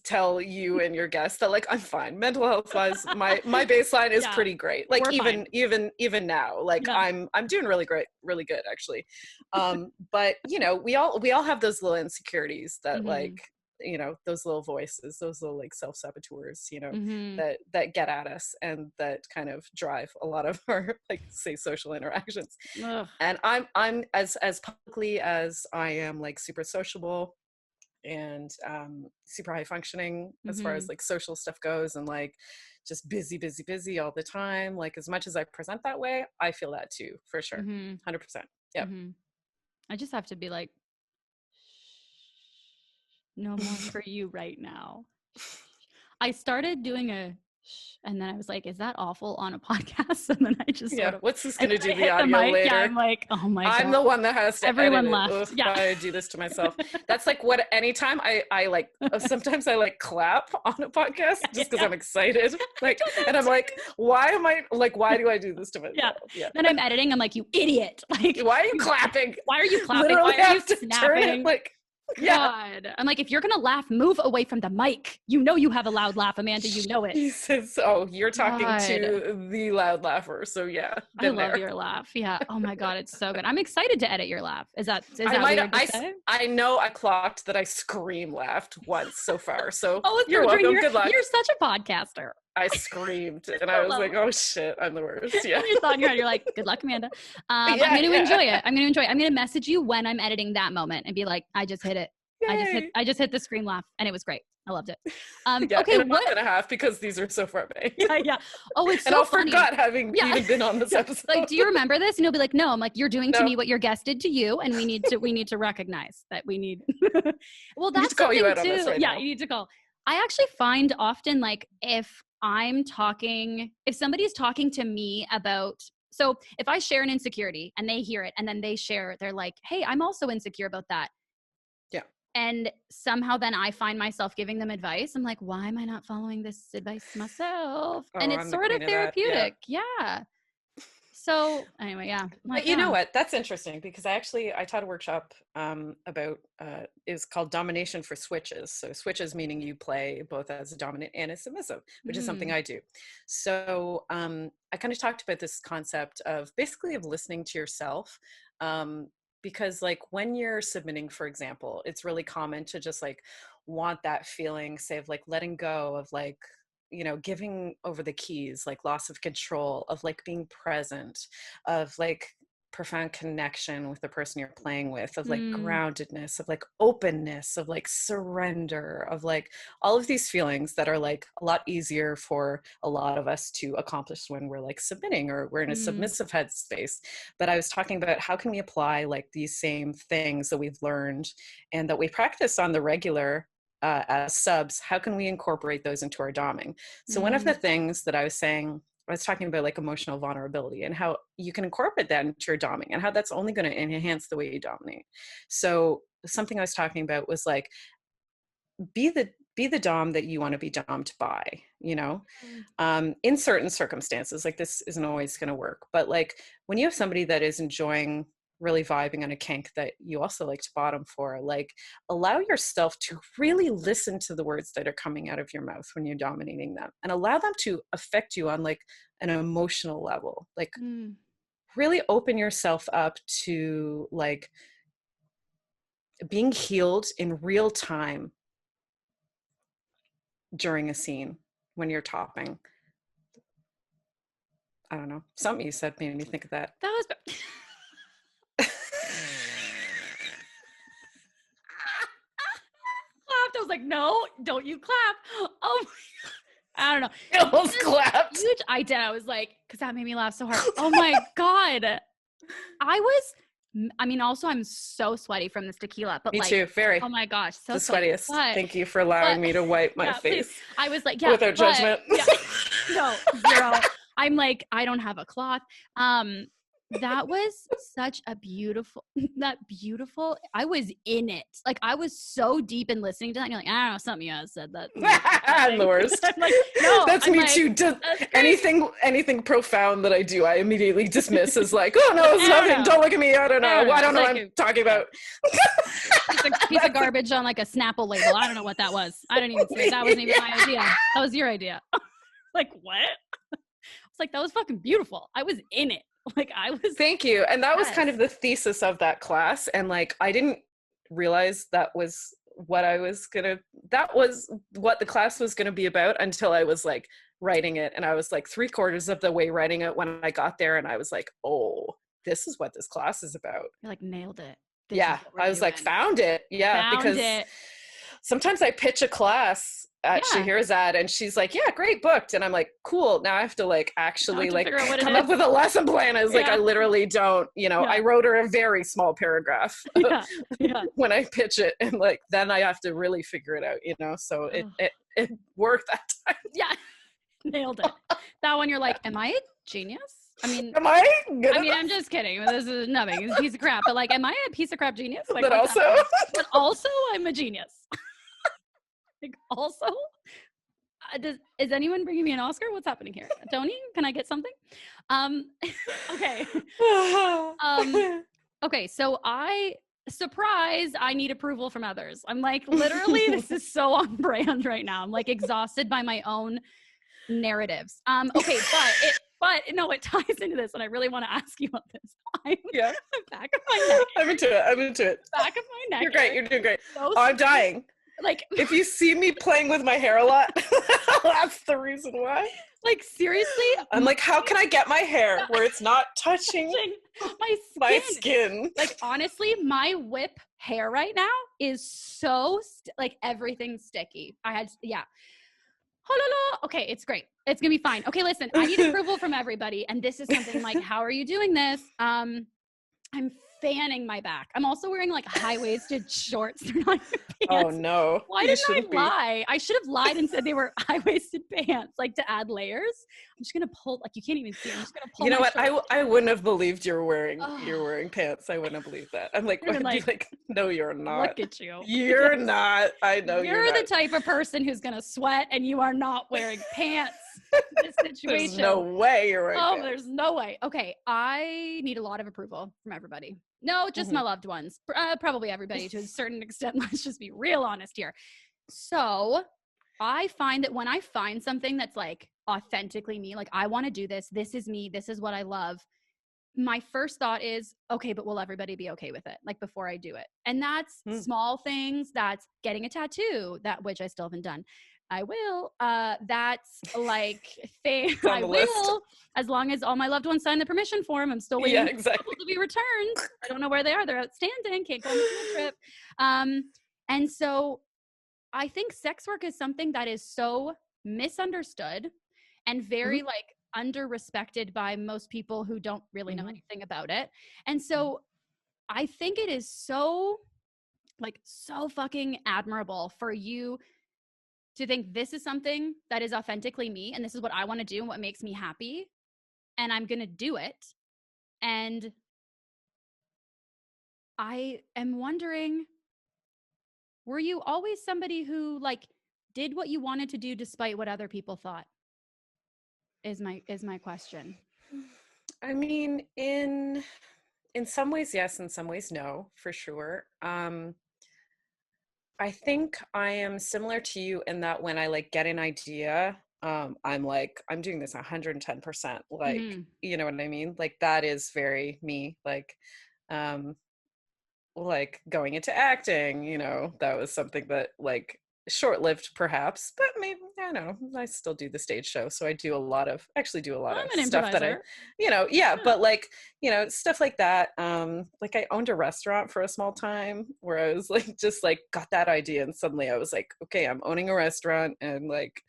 tell you and your guests that like I'm fine. Mental health wise, my baseline is pretty great. Like even now, like I'm doing really great, really good actually. But we all have those little insecurities that like those little voices, those little like self-saboteurs, that get at us and that kind of drive a lot of our like say social interactions. Ugh. And I'm as publicly as I am like super sociable and super high functioning as far as like social stuff goes and like just busy all the time. Like as much as I present that way, I feel that too, for sure. 100%. Yep. I just have to be like, no more for you right now. I started doing and then I was like, is that awful on a podcast? And then I just what's this gonna do the audio later? Yeah, I'm like, oh my God. I'm the one that has to everyone edit left. It. I do this to myself. That's like what anytime I like sometimes I like clap on a podcast just because I'm excited. Like and I'm like, why do I do this to myself? Yeah. Then I'm editing, I'm like, you idiot. Like why are you clapping? Why are you clapping? Literally why are you snapping? Turn it, like God. I'm like, if you're gonna laugh, move away from the mic. You know you have a loud laugh, Amanda. You know it. He says, "Oh, you're talking to the loud laugher." So yeah, I love your laugh. Yeah. Oh my God, it's so good. I'm excited to edit your laugh. Is that weird to say? I know I clocked that I scream laughed once so far. So you're welcome. Good luck. You're such a podcaster. I screamed and I was like, oh shit, I'm the worst. Yeah. You thought in your head, you're like, good luck, Amanda. I'm going to enjoy it. I'm going to message you when I'm editing that moment and be like, I just hit it. Yay. I just hit the scream laugh and it was great. I loved it. Okay. In a month and a half because these are so far back. Yeah. Oh, it's and so I'll funny. forgot having even been on this episode. Like, do you remember this? And you'll be like, no, I'm like, you're doing to me what your guest did to you. And we need to recognize that we need, well, that's call you out too. On this right yeah. now. You need to call. I actually find often like if somebody's talking to me about, so if I share an insecurity and they hear it and then they're like, hey, I'm also insecure about that. Yeah. And somehow then I find myself giving them advice. I'm like, why am I not following this advice myself? And it's sort of therapeutic. Yeah. So anyway, yeah. But you know what? That's interesting because I taught a workshop about it was called Domination for Switches. So switches meaning you play both as a dominant and a submissive, which is something I do. So I kind of talked about this concept of basically of listening to yourself. Because like when you're submitting, for example, it's really common to just like want that feeling, say of like letting go of like, giving over the keys, like loss of control, of like being present, of like profound connection with the person you're playing with, of like groundedness, of like openness, of like surrender, of like all of these feelings that are like a lot easier for a lot of us to accomplish when we're like submitting or we're in a submissive headspace. But I was talking about how can we apply like these same things that we've learned and that we practice on the regular as subs, how can we incorporate those into our doming? So one of the things that I was saying, I was talking about like emotional vulnerability and how you can incorporate that into your doming and how that's only going to enhance the way you dominate. So something I was talking about was like, be the dom that you want to be dommed by, you know, in certain circumstances. Like this isn't always going to work, but like when you have somebody that is enjoying really vibing on a kink that you also like to bottom for, like allow yourself to really listen to the words that are coming out of your mouth when you're dominating them, and allow them to affect you on like an emotional level. Like really open yourself up to like being healed in real time during a scene when you're topping. I don't know. Something you said made me think of that. That was clapped. I was like, no, don't you clap. Oh, I don't know. I almost clapped. Huge. I did. I was like, because that made me laugh so hard. Oh my God. Also, I'm so sweaty from this tequila. But me too. Very. Oh my gosh. So the sweatiest. But, thank you for allowing me to wipe my face. Please. I was like, yeah. Without judgment. Yeah, no, zero. I'm like, I don't have a cloth. That was such a beautiful, I was in it. Like I was so deep in listening to that. And you're like, I don't know, something you guys said that. I'm the worst. I'm like, no, that's I'm me like, too. Anything profound that I do, I immediately dismiss as like, oh no, it's nothing. Don't look at me. I don't know. I don't know what I'm talking about. Piece of garbage on like a Snapple label. I don't know what that was. I don't even say that wasn't even my idea. That was your idea. Like what? It's like, that was fucking beautiful. I was in it. Like I was. Thank you. And that was kind of the thesis of that class. And like, I didn't realize that was what the class was going to be about until I was like writing it. And I was like 3/4 of the way writing it when I got there. And I was like, oh, this is what this class is about. You're like, nailed it. I was like, found it. Yeah. Because sometimes I pitch a class at Scheherazade and she's like, yeah, great, booked. And I'm like, cool. Now I have to like actually like come up with a lesson plan. I was like, I literally don't, I wrote her a very small paragraph when I pitch it. And like, then I have to really figure it out, so it worked that time. Yeah. Nailed it. That one, you're like, am I a genius? I mean, am I good enough? I'm just kidding. This is nothing. It's a piece of crap. But like, am I a piece of crap genius? Like, but also I'm a genius. Like also, is anyone bringing me an Oscar? What's happening here? Tony, can I get something? Okay. Okay. So I need approval from others. I'm like, literally, this is so on brand right now. I'm like exhausted by my own narratives. Okay, but no, it ties into this, and I really want to ask you about this. I'm back of my neck. I'm into it. Back of my neck. You're great. You're doing great. I'm dying. Like, if you see me playing with my hair a lot, that's the reason why. Like, seriously? I'm like, how can I get my hair where it's not touching my skin? Like, honestly, my whip hair right now is so, like, everything's sticky. Okay, it's great. It's gonna be fine. Okay, listen, I need approval from everybody. And this is something like, how are you doing this? I'm fanning my back. I'm also wearing like high-waisted shorts. They're not even pants. Oh no. Why didn't I lie? I should have lied and said they were high-waisted pants, like to add layers. I'm just gonna pull, like you can't even see. I'm just gonna pull. You know what? I wouldn't have believed you're wearing pants. I wouldn't have believed that. I'm like, no, you're not. Look at you. You're not. I know you're the type of person who's gonna sweat and you are not wearing pants. This situation. There's no way you're wearing pants. There's no way. Okay, I need a lot of approval from everybody. No, just my loved ones. Probably everybody to a certain extent. Let's just be real honest here. So I find that when I find something that's like authentically me, like I want to do this, this is me, this is what I love, my first thought is, okay, but will everybody be okay with it? Like before I do it. And that's small things. That's getting a tattoo, which I still haven't done. I will. That's like I will, as long as all my loved ones sign the permission form. I'm still waiting to be returned. I don't know where they are. They're outstanding. Can't go on the trip. And so I think sex work is something that is so misunderstood and very like under-respected by most people who don't really know anything about it. And so I think it is so like so fucking admirable for you to think this is something that is authentically me and this is what I want to do and what makes me happy and I'm going to do it. And I am wondering, were you always somebody who like did what you wanted to do despite what other people thought? Is my question. I mean, in some ways yes, in some ways no, for sure. I think I am similar to you in that when I like get an idea, I'm like, I'm doing this 110%. Like, you know what I mean? Like that is very me. Like going into acting, you know, that was something that like short-lived perhaps, but maybe I don't know, I still do the stage show, so I do a lot of I'm an stuff that I, improviser. you know, yeah, but like, you know, stuff like that. Like I owned a restaurant for a small time where I was like just like got that idea and suddenly I was like, okay, I'm owning a restaurant and like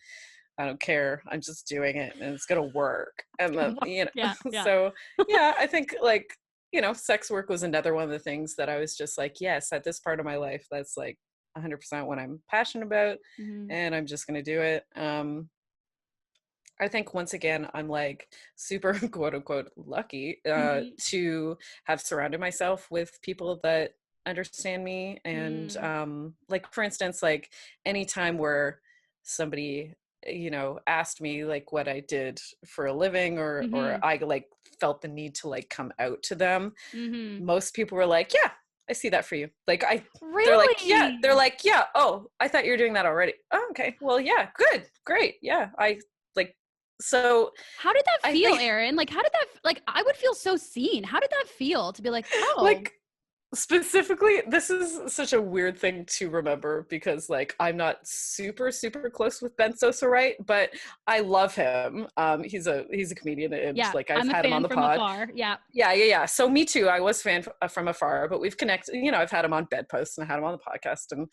I don't care, I'm just doing it and it's gonna work. And then, you know, Yeah. so yeah, I think like, you know, sex work was another one of the things that I was just like, yes, at this part of my life, that's like 100% what I'm passionate about, and I'm just going to do it. I think once again, I'm like super quote unquote lucky to have surrounded myself with people that understand me. And like, for instance, like anytime where somebody, you know, asked me like what I did for a living or I like felt the need to like come out to them, most people were like, yeah, I see that for you. Like Really? They're like, yeah, oh, I thought you were doing that already. Oh, okay. Well, yeah, good, great. Yeah. So how did that feel, Erin? Like, how did that, like, I would feel so seen. How did that feel to be like, oh, like, specifically, this is such a weird thing to remember because like I'm not super close with Ben Sosa, right? But I love him. He's a comedian and like I've had him on the pod. Afar. Yeah. So me too. I was a fan from afar, but we've connected. You know, I've had him on Bedpost and I had him on the podcast. And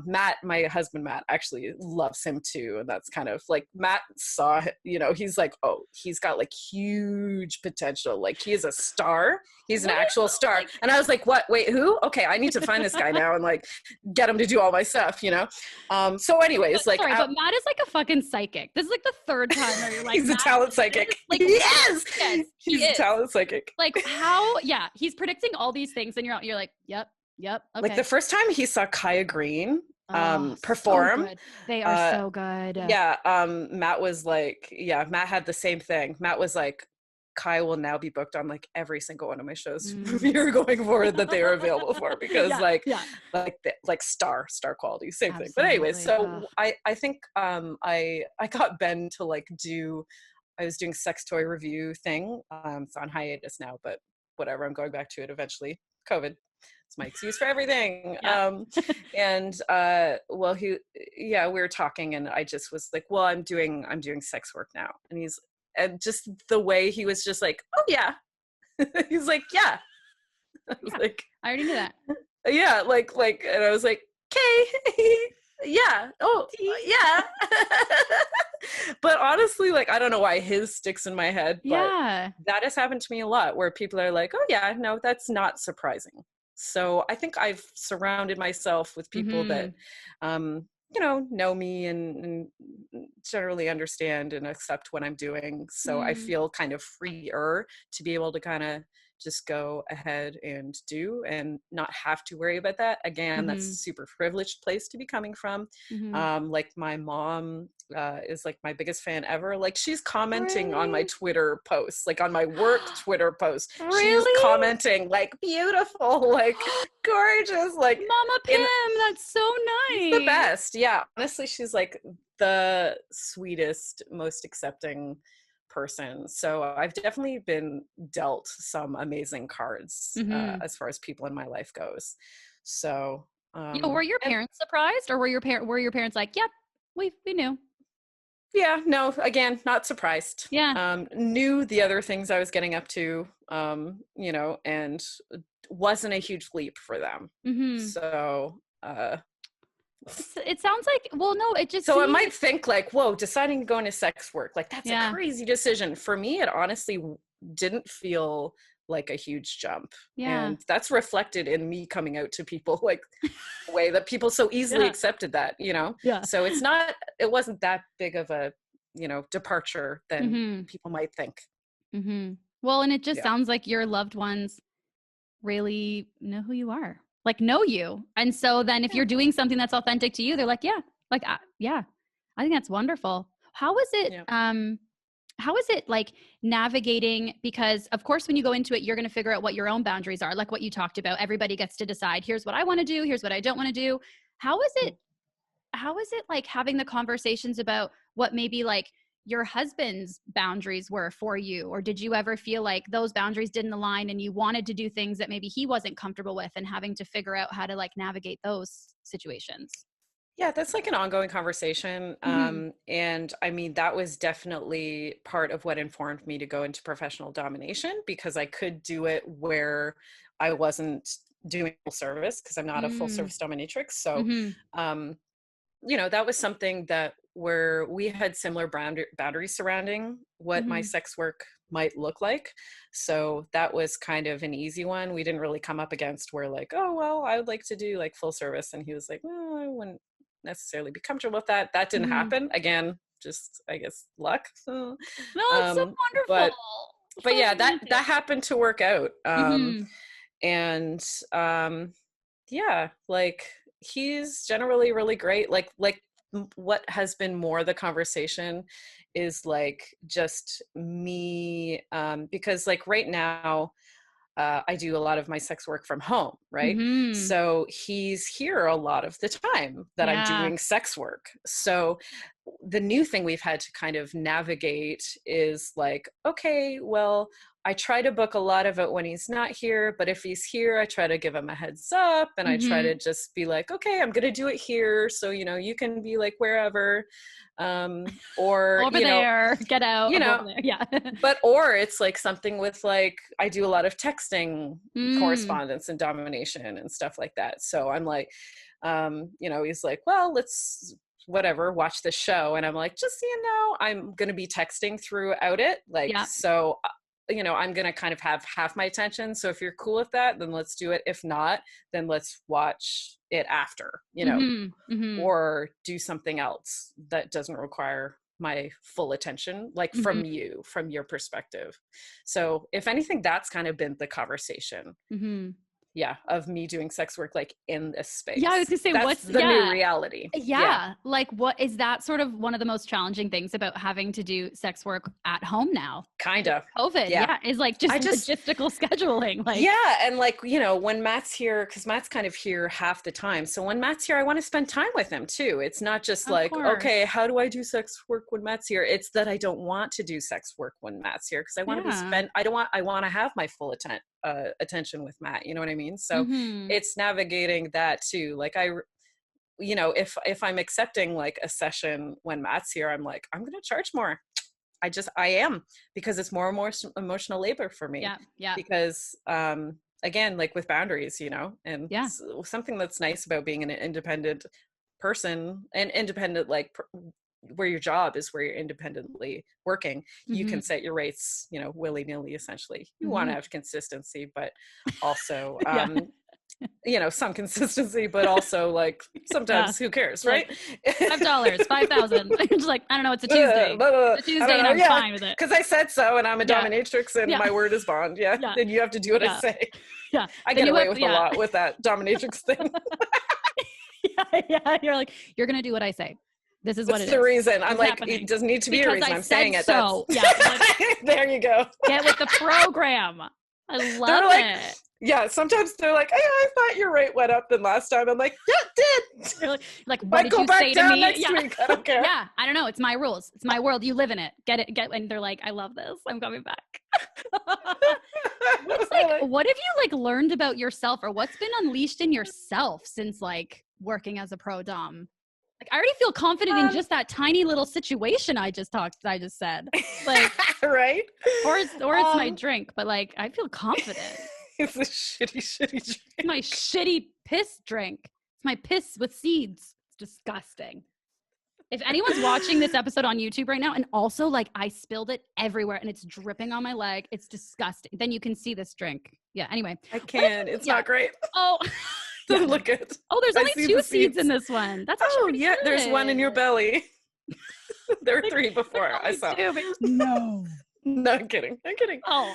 Matt, my husband Matt, actually loves him too. And that's kind of like Matt saw. You know, he's like, oh, he's got like huge potential. Like he is a star. He's an actual star. Like, and I was like, what? Wait, who? Okay, I need to find this guy now and like get him to do all my stuff, you know? So anyways, like— Sorry, but Matt is like a fucking psychic. This is like the third time where you're like— he's a talent psychic. Like, yes! He's a talent psychic. Like how, he's predicting all these things and you're like, yep, okay. Like the first time he saw Kaya Green perform. So they are so good. Yeah, Matt was like, Matt had the same thing. Matt was like, Kai will now be booked on like every single one of my shows from here going forward that they are available for because like star quality, same thing. But anyways, so I think I got Ben to like I was doing sex toy review thing. It's on hiatus now, but whatever, I'm going back to it eventually. COVID, it's my excuse for everything. Well, we were talking and I just was like, well, I'm doing sex work now. And just the way he was just like, oh yeah. He's like, yeah. I was like, I already knew that. Yeah, like, and I was like, okay, yeah, oh, yeah. But honestly, like, I don't know why his sticks in my head, but that has happened to me a lot where people are like, oh yeah, no, that's not surprising. So I think I've surrounded myself with people that, you know me and generally understand and accept what I'm doing. So I feel kind of freer to be able to kind of just go ahead and do and not have to worry about that. Again, that's a super privileged place to be coming from. Like my mom is like my biggest fan ever. Like she's commenting on my Twitter posts, like on my work Twitter post. She's commenting like beautiful, like gorgeous, like Mama Pim, that's so nice. The best. Yeah. Honestly, she's like the sweetest, most accepting person. So I've definitely been dealt some amazing cards as far as people in my life goes. So were your parents surprised or were your parents like, yep, we knew? Yeah, no, again, not surprised. Knew the other things I was getting up to, you know, and wasn't a huge leap for them. So it sounds like, well, no, it just so it might think like, whoa, deciding to go into sex work, like that's a crazy decision. For me, it honestly didn't feel like a huge jump. Yeah. And that's reflected in me coming out to people, like the way that people so easily accepted that, you know? Yeah. So it wasn't that big of a, you know, departure than people might think. Well, and it just sounds like your loved ones really know who you are, like know you. And so then if you're doing something that's authentic to you, they're like, yeah, like, yeah, I think that's wonderful. How is it, how is it like navigating? Because of course, when you go into it, you're going to figure out what your own boundaries are, like what you talked about. Everybody gets to decide, here's what I want to do, here's what I don't want to do. How is it like having the conversations about what maybe like your husband's boundaries were for you? Or did you ever feel like those boundaries didn't align and you wanted to do things that maybe he wasn't comfortable with, and having to figure out how to like navigate those situations? Yeah, that's like an ongoing conversation. And I mean, that was definitely part of what informed me to go into professional domination, because I could do it where I wasn't doing full service, because I'm not a full service dominatrix. So, you know, that was something that where we had similar boundaries surrounding what my sex work might look like. So that was kind of an easy one. We didn't really come up against where like, oh, well, I would like to do like full service. And he was like, well, I wouldn't necessarily be comfortable with that. That didn't happen. Again, just, I guess, luck. No, it's so wonderful. But yeah, that happened to work out. And yeah, like he's generally really great. Like what has been more the conversation is like just me, because like right now I do a lot of my sex work from home, right? So he's here a lot of the time that I'm doing sex work. So the new thing we've had to kind of navigate is like, okay, well, I try to book a lot of it when he's not here, but if he's here, I try to give him a heads up, and I try to just be like, okay, I'm going to do it here. So, you know, you can be like wherever, or, over there, get out, you know, over there. Yeah. but, or it's like something with like, I do a lot of texting correspondence and domination and stuff like that. So I'm like, you know, he's like, well, let's whatever, watch the show. And I'm like, just so you know, I'm going to be texting throughout it. Like, so, you know, I'm going to kind of have half my attention. So if you're cool with that, then let's do it. If not, then let's watch it after, you know, or do something else that doesn't require my full attention, like from you, from your perspective. So if anything, that's kind of been the conversation. Yeah, of me doing sex work like in this space. Yeah, I was gonna say, that's what's the new reality? Yeah, like what is that sort of one of the most challenging things about having to do sex work at home now? Kind of. COVID, is like just logistical scheduling. Like, yeah, and like, you know, when Matt's here, because Matt's kind of here half the time. So when Matt's here, I want to spend time with him too. It's not just like, okay, how do I do sex work when Matt's here? It's that I don't want to do sex work when Matt's here, because I want to I want to have my full attention with Matt, you know what I mean? So it's navigating that too. Like you know, if I'm accepting like a session when Matt's here, I'm like, I'm going to charge more. I am, because it's more and more emotional labor for me. Yeah. Because, again, like with boundaries, you know, and something that's nice about being an independent person and independent, like where your job is, where you're independently working, you can set your rates, you know, willy-nilly, essentially. You want to have consistency, but also, you know, some consistency, but also like sometimes who cares, right? Like $5, 5,000. Just like, I don't know, it's a Tuesday. It's a Tuesday and I'm fine with it. Because I said so, and I'm a dominatrix, and my word is bond. And you have to do what I say. I get away with a lot with that dominatrix thing. You're like, you're gonna do what I say. This is what it is. That's the reason. I'm like, it doesn't need to be a reason. I'm saying it. So, there you go. Get with the program. I love it. Yeah, sometimes they're like, hey, I thought your rate went up than last time. I'm like, yeah, it did. You're like what did you say to me? Next week. I don't care. Yeah, I don't know. It's my rules. It's my world. You live in it. Get it. And they're like, I love this. I'm coming back. What have you like learned about yourself, or what's been unleashed in yourself since like working as a pro dom? Like, I already feel confident in just that tiny little situation I just said. Like, right? Or it's my drink, but like, I feel confident. It's a shitty drink. It's my shitty piss drink. It's my piss with seeds. It's disgusting. If anyone's watching this episode on YouTube right now, and also like I spilled it everywhere and it's dripping on my leg, it's disgusting. Then you can see this drink. Yeah. Anyway, I can. It's not great. Oh, Doesn't look good. Oh, there's I only see 2 the seeds in seeds. this one. That's actually pretty yeah. There's one in your good. belly. There were 3 before. I saw. 2, but no. No, I'm kidding. I'm kidding. Oh.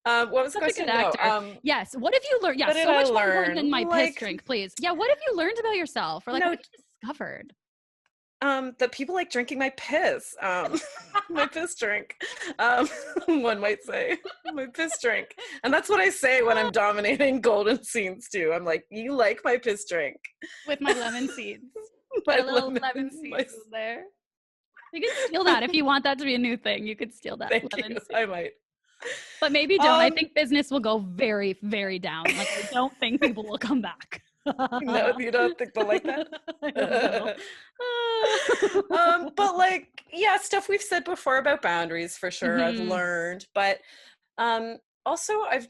What was the Such a question? good actor. No, yes. What have you learned? Yeah, what so did I much more important learn? than my piss Like- drink, please. Yeah, what have you learned about yourself? Or like No. what have you discovered? that people like drinking my piss. My piss drink. One might say my piss drink, and that's what I say when I'm dominating golden scenes too. I'm like, you like my piss drink With my lemon seeds. My A little lemon seeds my- in there. You can steal that if you want that to be a new thing. You could steal that Thank lemon you. seeds. I might. But maybe don't. I Um, think business will go very, very down. Like I don't think people will come back. No, you don't think they'll like that? I don't know. But like, yeah, stuff we've said before about boundaries for sure. I've Mhm. learned, but also I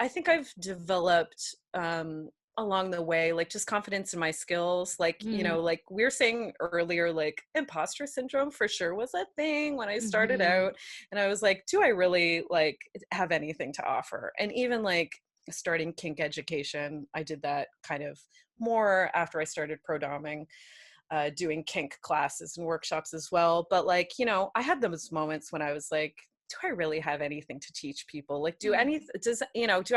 think I've developed along the way, like just confidence in my skills. Like, you know, like we were saying earlier, like imposter syndrome for sure was a thing when I started out. And I was like, do I really like have anything to offer? And even like starting kink education, I did that kind of more after I started pro-doming, doing kink classes and workshops as well. But like, you know, I had those moments when I was like, do I really have anything to teach people? Like, do I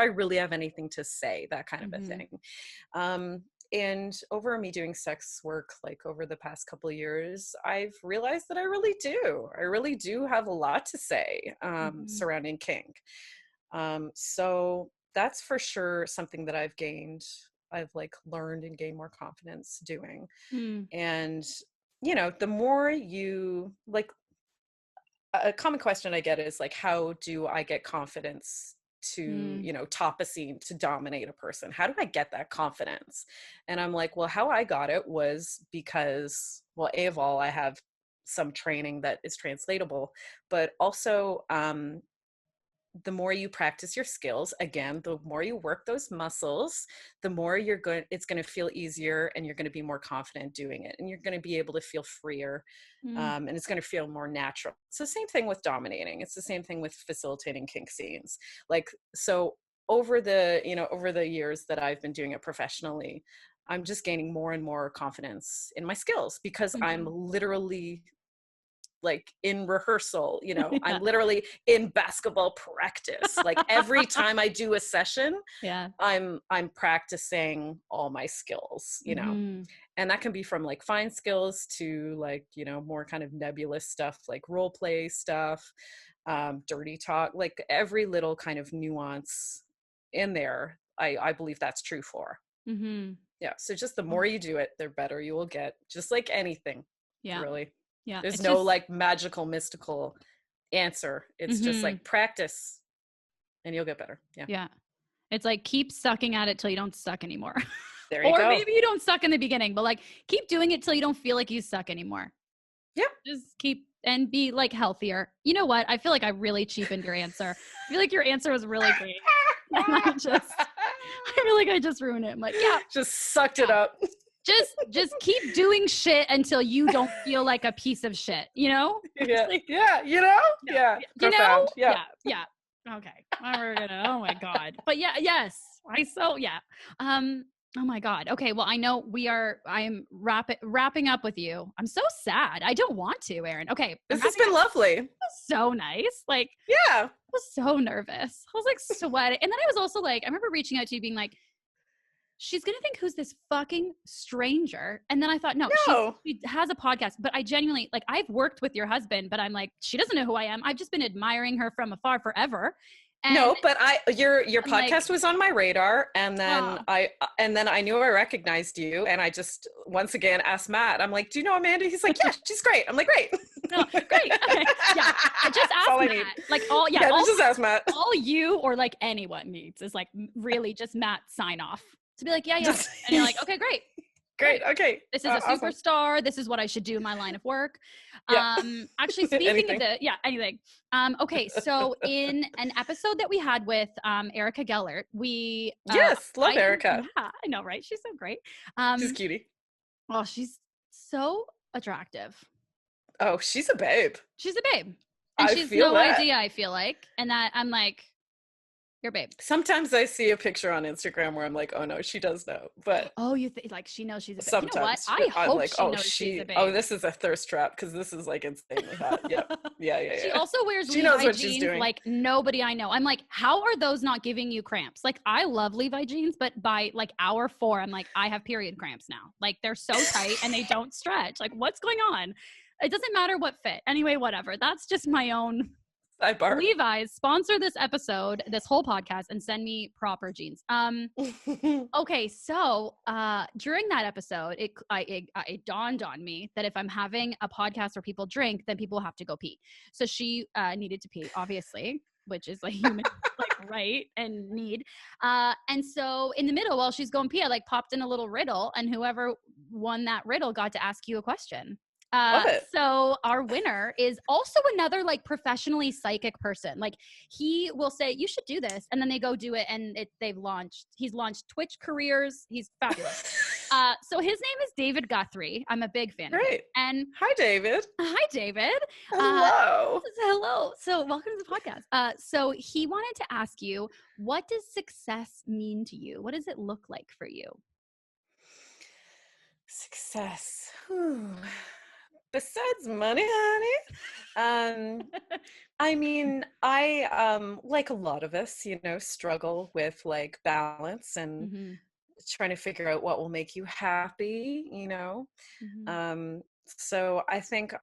really have anything to say? That kind of a thing. And over me doing sex work, like over the past couple of years, I've realized that I really do have a lot to say surrounding kink. So that's for sure something that I've like learned and gained more confidence doing. And, you know, the more you like, a common question I get is like, how do I get confidence to, you know, top a scene, to dominate a person? How do I get that confidence? And I'm like, well, how I got it was because, well, A of all, I have some training that is translatable, but also, the more you practice your skills, again, the more you work those muscles, the more it's going to feel easier and you're going to be more confident doing it. And you're going to be able to feel freer. And it's going to feel more natural. It's the same thing with dominating. It's the same thing with facilitating kink scenes. Like, so over the years that I've been doing it professionally, I'm just gaining more and more confidence in my skills because I'm literally like in rehearsal, you know, I'm literally in basketball practice. Like every time I do a session, I'm practicing all my skills, you know, and that can be from like fine skills to like, you know, more kind of nebulous stuff, like role play stuff, dirty talk, like every little kind of nuance in there. I believe that's true for. Yeah. So just the more you do it, the better you will get, just like anything. Really. Yeah. There's no like magical, mystical answer. It's just like practice and you'll get better. Yeah. Yeah. It's like keep sucking at it till you don't suck anymore. There you go. Or maybe you don't suck in the beginning, but like keep doing it till you don't feel like you suck anymore. Yeah. Just keep and be like healthier. You know what? I feel like I really cheapened your answer. I feel like your answer was really great. And I feel like I just ruined it. I'm like, yeah. Just sucked it up. Just keep doing shit until you don't feel like a piece of shit, you know? Yeah. Like, yeah. You know? No. Yeah. You Profound. know? Yeah. Yeah. Okay. We're gonna, oh my God. But yeah, yes. Oh my God. Okay. Well, I know I'm wrapping up with you. I'm so sad. I don't want to, Erin. Okay. This has been lovely. So nice. Like, yeah. I was so nervous. I was like sweating. And then I was also like, I remember reaching out to you being like, she's going to think who's this fucking stranger. And then I thought, no. She has a podcast, but I genuinely, like, I've worked with your husband, but I'm like, she doesn't know who I am. I've just been admiring her from afar forever. And no, but your podcast like, was on my radar, and then I knew I recognized you, and I just once again asked Matt. I'm like, "Do you know Amanda?" He's like, "Yeah, she's great." I'm like, "Great, no, great, okay, yeah." I just asked Matt. Like just ask Matt. All you or like anyone needs is like really just Matt sign off to be like, yeah, and you're like, okay, great. Great. Okay. This is a superstar. This is what I should do in my line of work. Yeah. Actually, speaking of anything. Okay. So in an episode that we had with Erica Gellert, we love Erica. Yeah, I know, right? She's so great. She's a cutie. Oh, she's so attractive. Oh, she's a babe. She's a babe. And I she's feel no that. idea, I feel like. And that I'm like, you're a babe. Sometimes I see a picture on Instagram where I'm like, oh no, she does know. But Oh, you think like she knows she's a babe. You know what? sometimes I I'm hope like, she oh, knows she's a babe. oh, this is a thirst trap because this is like insanely hot. Yep. Yeah. She also wears She knows Levi what she's jeans doing. like nobody I know. I'm like, how are those not giving you cramps? Like, I love Levi jeans, but by like hour 4, I'm like, I have period cramps now. Like, they're so tight and they don't stretch. Like, what's going on? It doesn't matter what fit. Anyway, whatever. That's just my own. Sidebar. Levi's sponsor this episode, this whole podcast, and send me proper jeans. Okay, so during that episode, it dawned on me that if I'm having a podcast where people drink, then people have to go pee. So she needed to pee, obviously, which is like human like right and need. And so in the middle, while she's going pee, I like popped in a little riddle, and whoever won that riddle got to ask you a question. Love it. So our winner is also another like professionally psychic person. Like, he will say, you should do this. And then they go do it. And he's launched Twitch careers. He's fabulous. So his name is David Guthrie. I'm a big fan of him. Great. And Hi, David. hi, David. Hello. Hello. So welcome to the podcast. So he wanted to ask you, what does success mean to you? What does it look like for you? Success. Whew. Besides money, honey. I mean, I like a lot of us, struggle with like balance and Mm-hmm. trying to figure out what will make you happy, Mm-hmm. So I think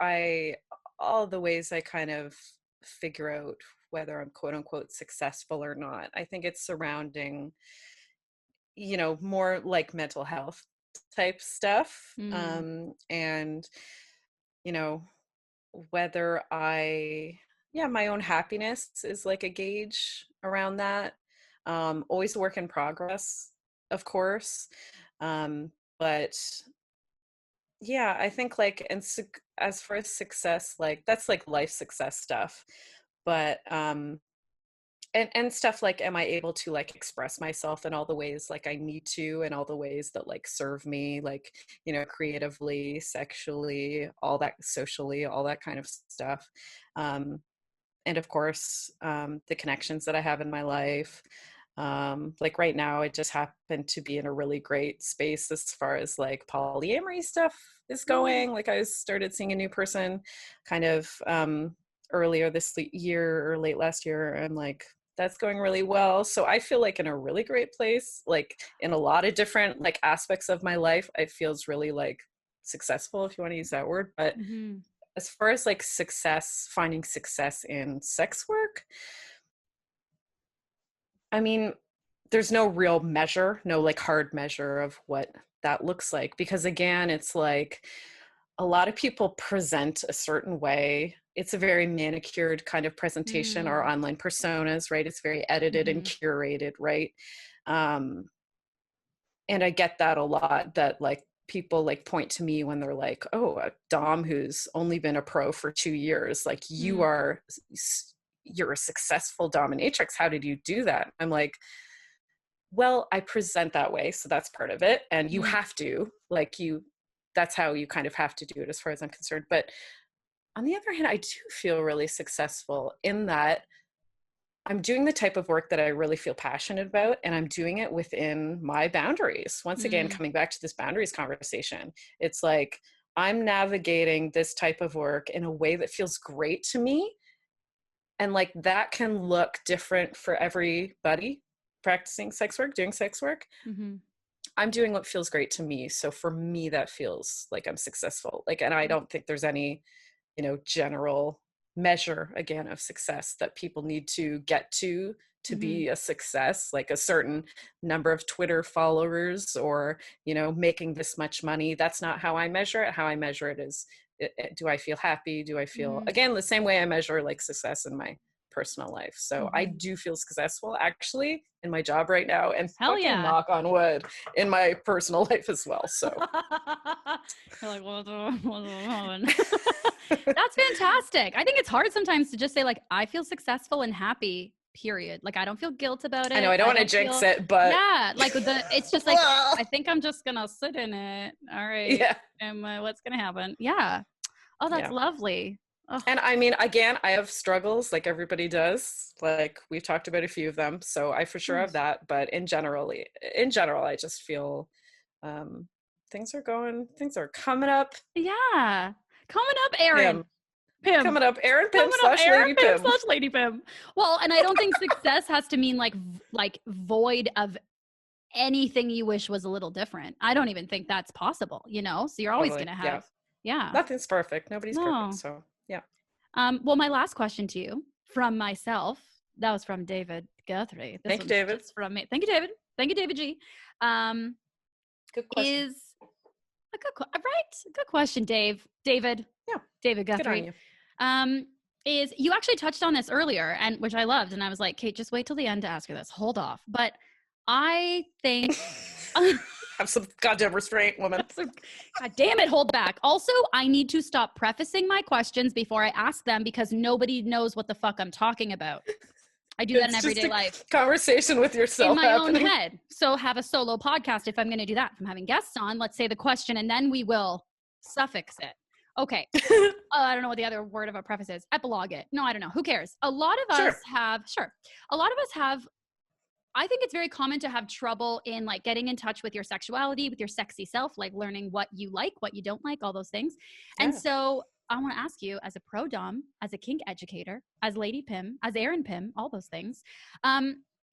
all the ways I kind of figure out whether I'm quote unquote successful or not, I think it's surrounding, more like mental health type stuff. And, you know, whether my own happiness is like a gauge around that. Always a work in progress, of course. But yeah, I think like, as far as success, like that's like life success stuff. But, and stuff like, am I able to like express myself in all the ways like I need to, and all the ways that like serve me, like, creatively, sexually, all that, socially, all that kind of stuff. And of course, the connections that I have in my life. Like right now, I just happen to be in a really great space as far as like polyamory stuff is going. Like I started seeing a new person kind of earlier this year or late last year, and like that's going really well. So I feel like in a really great place, like in a lot of different like aspects of my life. It feels really like successful, if you want to use that word. But Mm-hmm. as far as like success, finding success in sex work, I mean, there's no real measure, no like hard measure of what that looks like, because again, it's like a lot of people present a certain way. It's a very manicured kind of presentation, or online personas, right? It's very edited and curated, right? And I get that a lot, that like people like point to me when they're like, oh, a dom who's only been a pro for 2 years, like you're a successful dominatrix. How did you do that? I'm like, well, I present that way, so that's part of it. And you have to, like, that's how you kind of have to do it as far as I'm concerned. But on the other hand, I do feel really successful in that I'm doing the type of work that I really feel passionate about, and I'm doing it within my boundaries. Once again, coming back to this boundaries conversation, it's like I'm navigating this type of work in a way that feels great to me. And like that can look different for everybody practicing sex work, doing sex work. I'm doing what feels great to me. So for me, that feels like I'm successful. Like, and I don't think there's any, general measure again of success that people need to get to be a success, like a certain number of Twitter followers, or, making this much money. That's not how I measure it. How I measure it is, do I feel happy? Do I feel, again, the same way I measure like success in my personal life. So I do feel successful actually in my job right now, and fucking knock on wood, in my personal life as well. So you're like, what's going? That's fantastic. I think it's hard sometimes to just say like, I feel successful and happy period. Like, I don't feel guilt about it. I know I don't want to jinx it, but yeah, like it's just like, I think I'm just gonna sit in it. All right. Yeah. And what's gonna happen? Yeah. Oh, that's lovely. Oh. And I mean, again, I have struggles like everybody does. Like, we've talked about a few of them, so I for sure have that. But in general, I just feel things are coming up. Yeah. Coming up, Erin Pim. Coming up, Erin Pim / Erin Lady Pim. / Lady Pim. Well, and I don't think success has to mean like void of anything you wish was a little different. I don't even think that's possible, you know? So you're always going to have, Nothing's perfect. Nobody's perfect. So, yeah. Well, my last question to you from myself, that was from David Guthrie. Thank you, David. From me. Thank you, David. Thank you, David G. Good question. Is a good question, Dave. David. Yeah. David Guthrie. Good on you. Is you actually touched on this earlier, and which I loved, and I was like, Kate, just wait till the end to ask her this. Hold off. But I think have some goddamn restraint, woman. God damn it, hold back. Also, I need to stop prefacing my questions before I ask them because nobody knows what the fuck I'm talking about. I do that in everyday life. Conversation with yourself in my own head. So have a solo podcast if I'm going to do that. If I'm having guests on, let's say the question and then we will suffix it. Okay. I don't know what the other word of a preface is. Epilogue it. No, I don't know. Who cares? A lot of us have, I think it's very common to have trouble in like getting in touch with your sexuality, with your sexy self, like learning what you like, what you don't like, all those things. Yeah. And so I want to ask you as a pro dom, as a kink educator, as Lady Pim, as Erin Pim, all those things.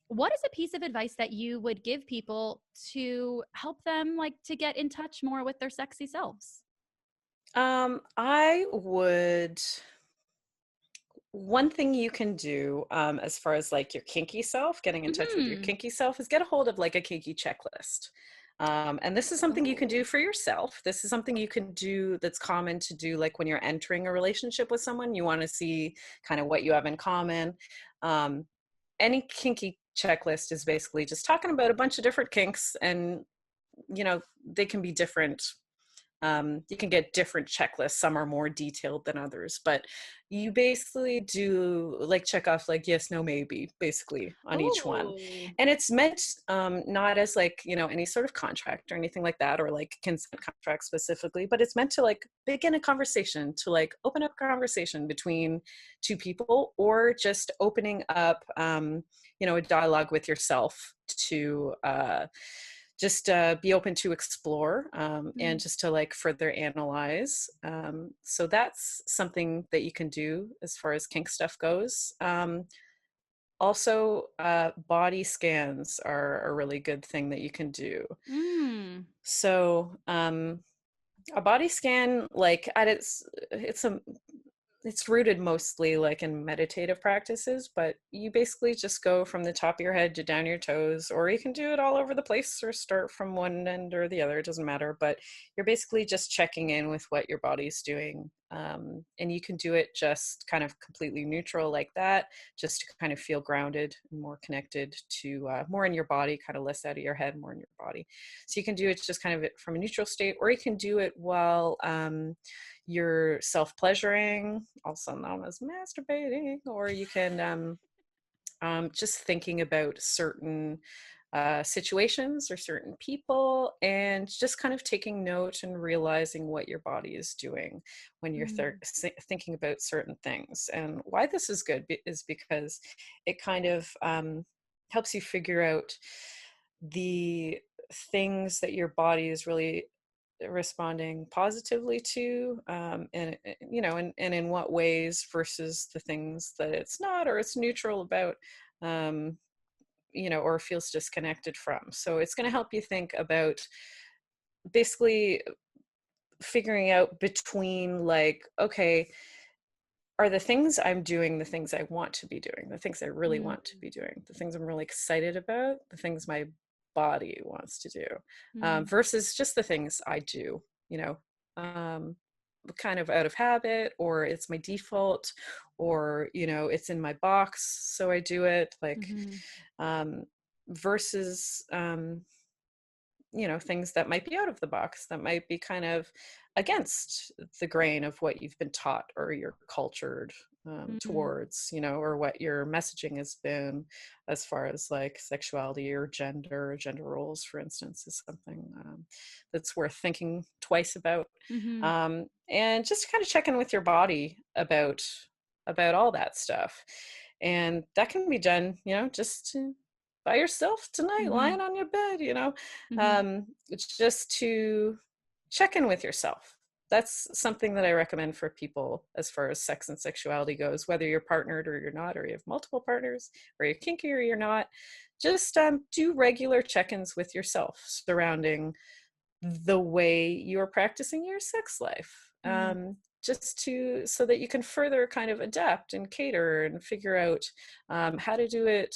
What is a piece of advice that you would give people to help them like to get in touch more with their sexy selves? One thing you can do as far as like your kinky self, getting in touch with your kinky self, is get a hold of like a kinky checklist. And this is something you can do for yourself. This is something you can do that's common to do like when you're entering a relationship with someone. You want to see kind of what you have in common. Any kinky checklist is basically just talking about a bunch of different kinks, and you know, they can be different. You can get different checklists. Some are more detailed than others, but you basically do like check off like yes, no, maybe basically on each one. And it's meant not as like, you know, any sort of contract or anything like that, or like consent contract specifically, but it's meant to like begin a conversation, to like open up a conversation between two people, or just opening up, you know, a dialogue with yourself to, just be open to explore and just to like further analyze. So that's something that you can do as far as kink stuff goes. Also, body scans are a really good thing that you can do. So a body scan, like it's rooted mostly like in meditative practices, but you basically just go from the top of your head to down your toes, or you can do it all over the place or start from one end or the other, it doesn't matter, but you're basically just checking in with what your body's doing. And you can do it just kind of completely neutral like that, just to kind of feel grounded and more connected to more in your body, kind of less out of your head, more in your body. So you can do it just kind of from a neutral state, or you can do it while you're self-pleasuring, also known as masturbating, or you can just thinking about certain situations or certain people, and just kind of taking note and realizing what your body is doing when you're thinking about certain things. And why this is good is because it kind of helps you figure out the things that your body is really responding positively to, and you know, and in what ways, versus the things that it's not, or it's neutral about, you know, or feels disconnected from. So it's going to help you think about basically figuring out between like, okay, are the things I'm doing the things I want to be doing, the things I really want to be doing, the things I'm really excited about, the things my body wants to do, versus just the things I do, you know, kind of out of habit, or it's my default, or, you know, it's in my box, so I do it, like, versus things that might be out of the box, that might be kind of against the grain of what you've been taught or you're cultured towards, or what your messaging has been as far as like sexuality or gender roles, for instance, is something that's worth thinking twice about. And just kind of check in with your body about all that stuff. And that can be done, just by yourself tonight, lying on your bed, just to check in with yourself. That's something that I recommend for people as far as sex and sexuality goes, whether you're partnered or you're not, or you have multiple partners, or you're kinky or you're not. Just do regular check-ins with yourself surrounding the way you're practicing your sex life. Just so that you can further kind of adapt and cater and figure out how to do it,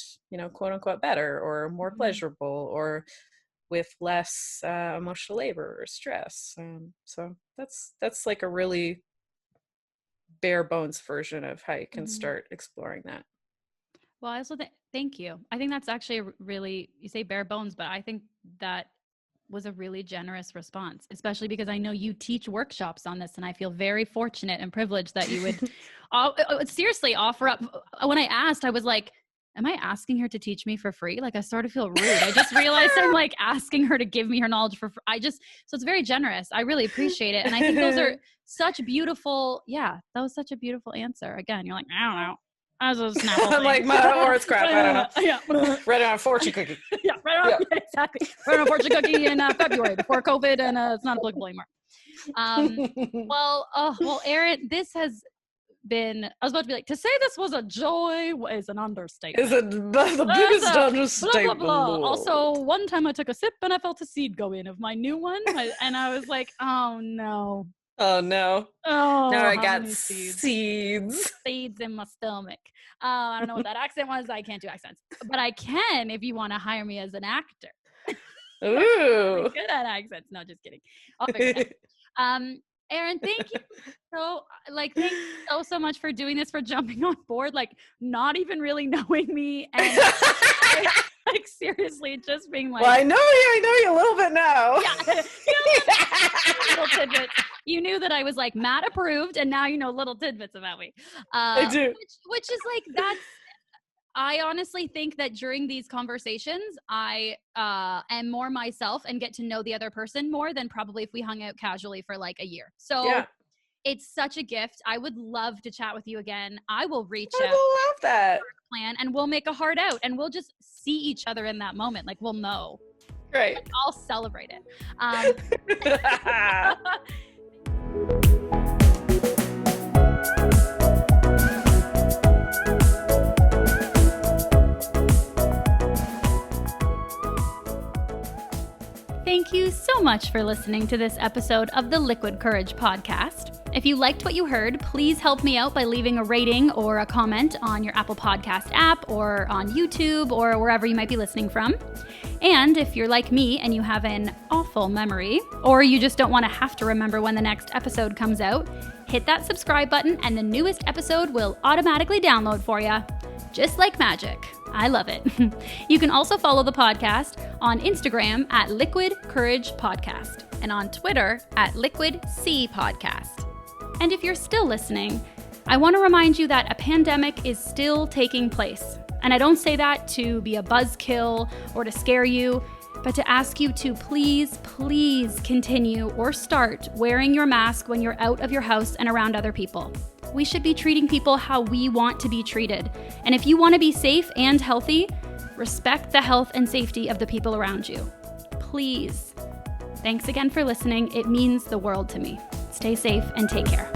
quote unquote, better or more pleasurable or with less emotional labor or stress. So that's like a really bare bones version of how you can start exploring that. Well, I also thank you. I think that's actually really, you say bare bones, but I think that was a really generous response, especially because I know you teach workshops on this, and I feel very fortunate and privileged that you would seriously offer up. When I asked, I was like, am I asking her to teach me for free? Like, I sort of feel rude. I just realized I'm like asking her to give me her knowledge for free. So it's very generous. I really appreciate it. And I think those are such beautiful. Yeah, that was such a beautiful answer. Again, you're like, I don't know. I was a Snapple thing. Like, or it's crap. I don't know. Yeah. Read it on a fortune cookie. Yeah, exactly. Read on a fortune cookie in February before COVID, and it's not applicable anymore. Well, Erin, this has been, I was about to be like, to say this was a joy is an understatement. Is it the biggest understatement? Blah, blah, blah. Also, one time I took a sip and I felt a seed go in of my new one, and I was like, oh no. Oh no. Oh, now I got seeds in my stomach. I don't know what that accent was. I can't do accents, but I can if you want to hire me as an actor. Ooh. I'm good at accents. No, just kidding. I'll figure it out. Erin, thank you thank you so much for doing this, for jumping on board, like not even really knowing me, and like seriously just being like, well, I know you a little bit now. Yeah, little tidbits. You knew that I was like Matt approved, and now you know little tidbits about me. I do. Which is like, that's, I honestly think that during these conversations, I am more myself and get to know the other person more than probably if we hung out casually for like a year. So it's such a gift. I would love to chat with you again. I will reach out. I will love that. Plan, and we'll make a heart out, and we'll just see each other in that moment. Like, we'll know. Great. Like, I'll celebrate it. Thank you so much for listening to this episode of the Liquid Courage podcast. If you liked what you heard, please help me out by leaving a rating or a comment on your Apple Podcast app or on YouTube or wherever you might be listening from. And if you're like me and you have an awful memory, or you just don't want to have to remember when the next episode comes out, hit that subscribe button and the newest episode will automatically download for you. Just like magic. I love it. You can also follow the podcast on Instagram at Liquid Courage Podcast and on Twitter at Liquid C Podcast. And if you're still listening, I want to remind you that a pandemic is still taking place. And I don't say that to be a buzzkill or to scare you, but to ask you to please, please continue or start wearing your mask when you're out of your house and around other people. We should be treating people how we want to be treated. And if you want to be safe and healthy, respect the health and safety of the people around you. Please. Thanks again for listening. It means the world to me. Stay safe and take care.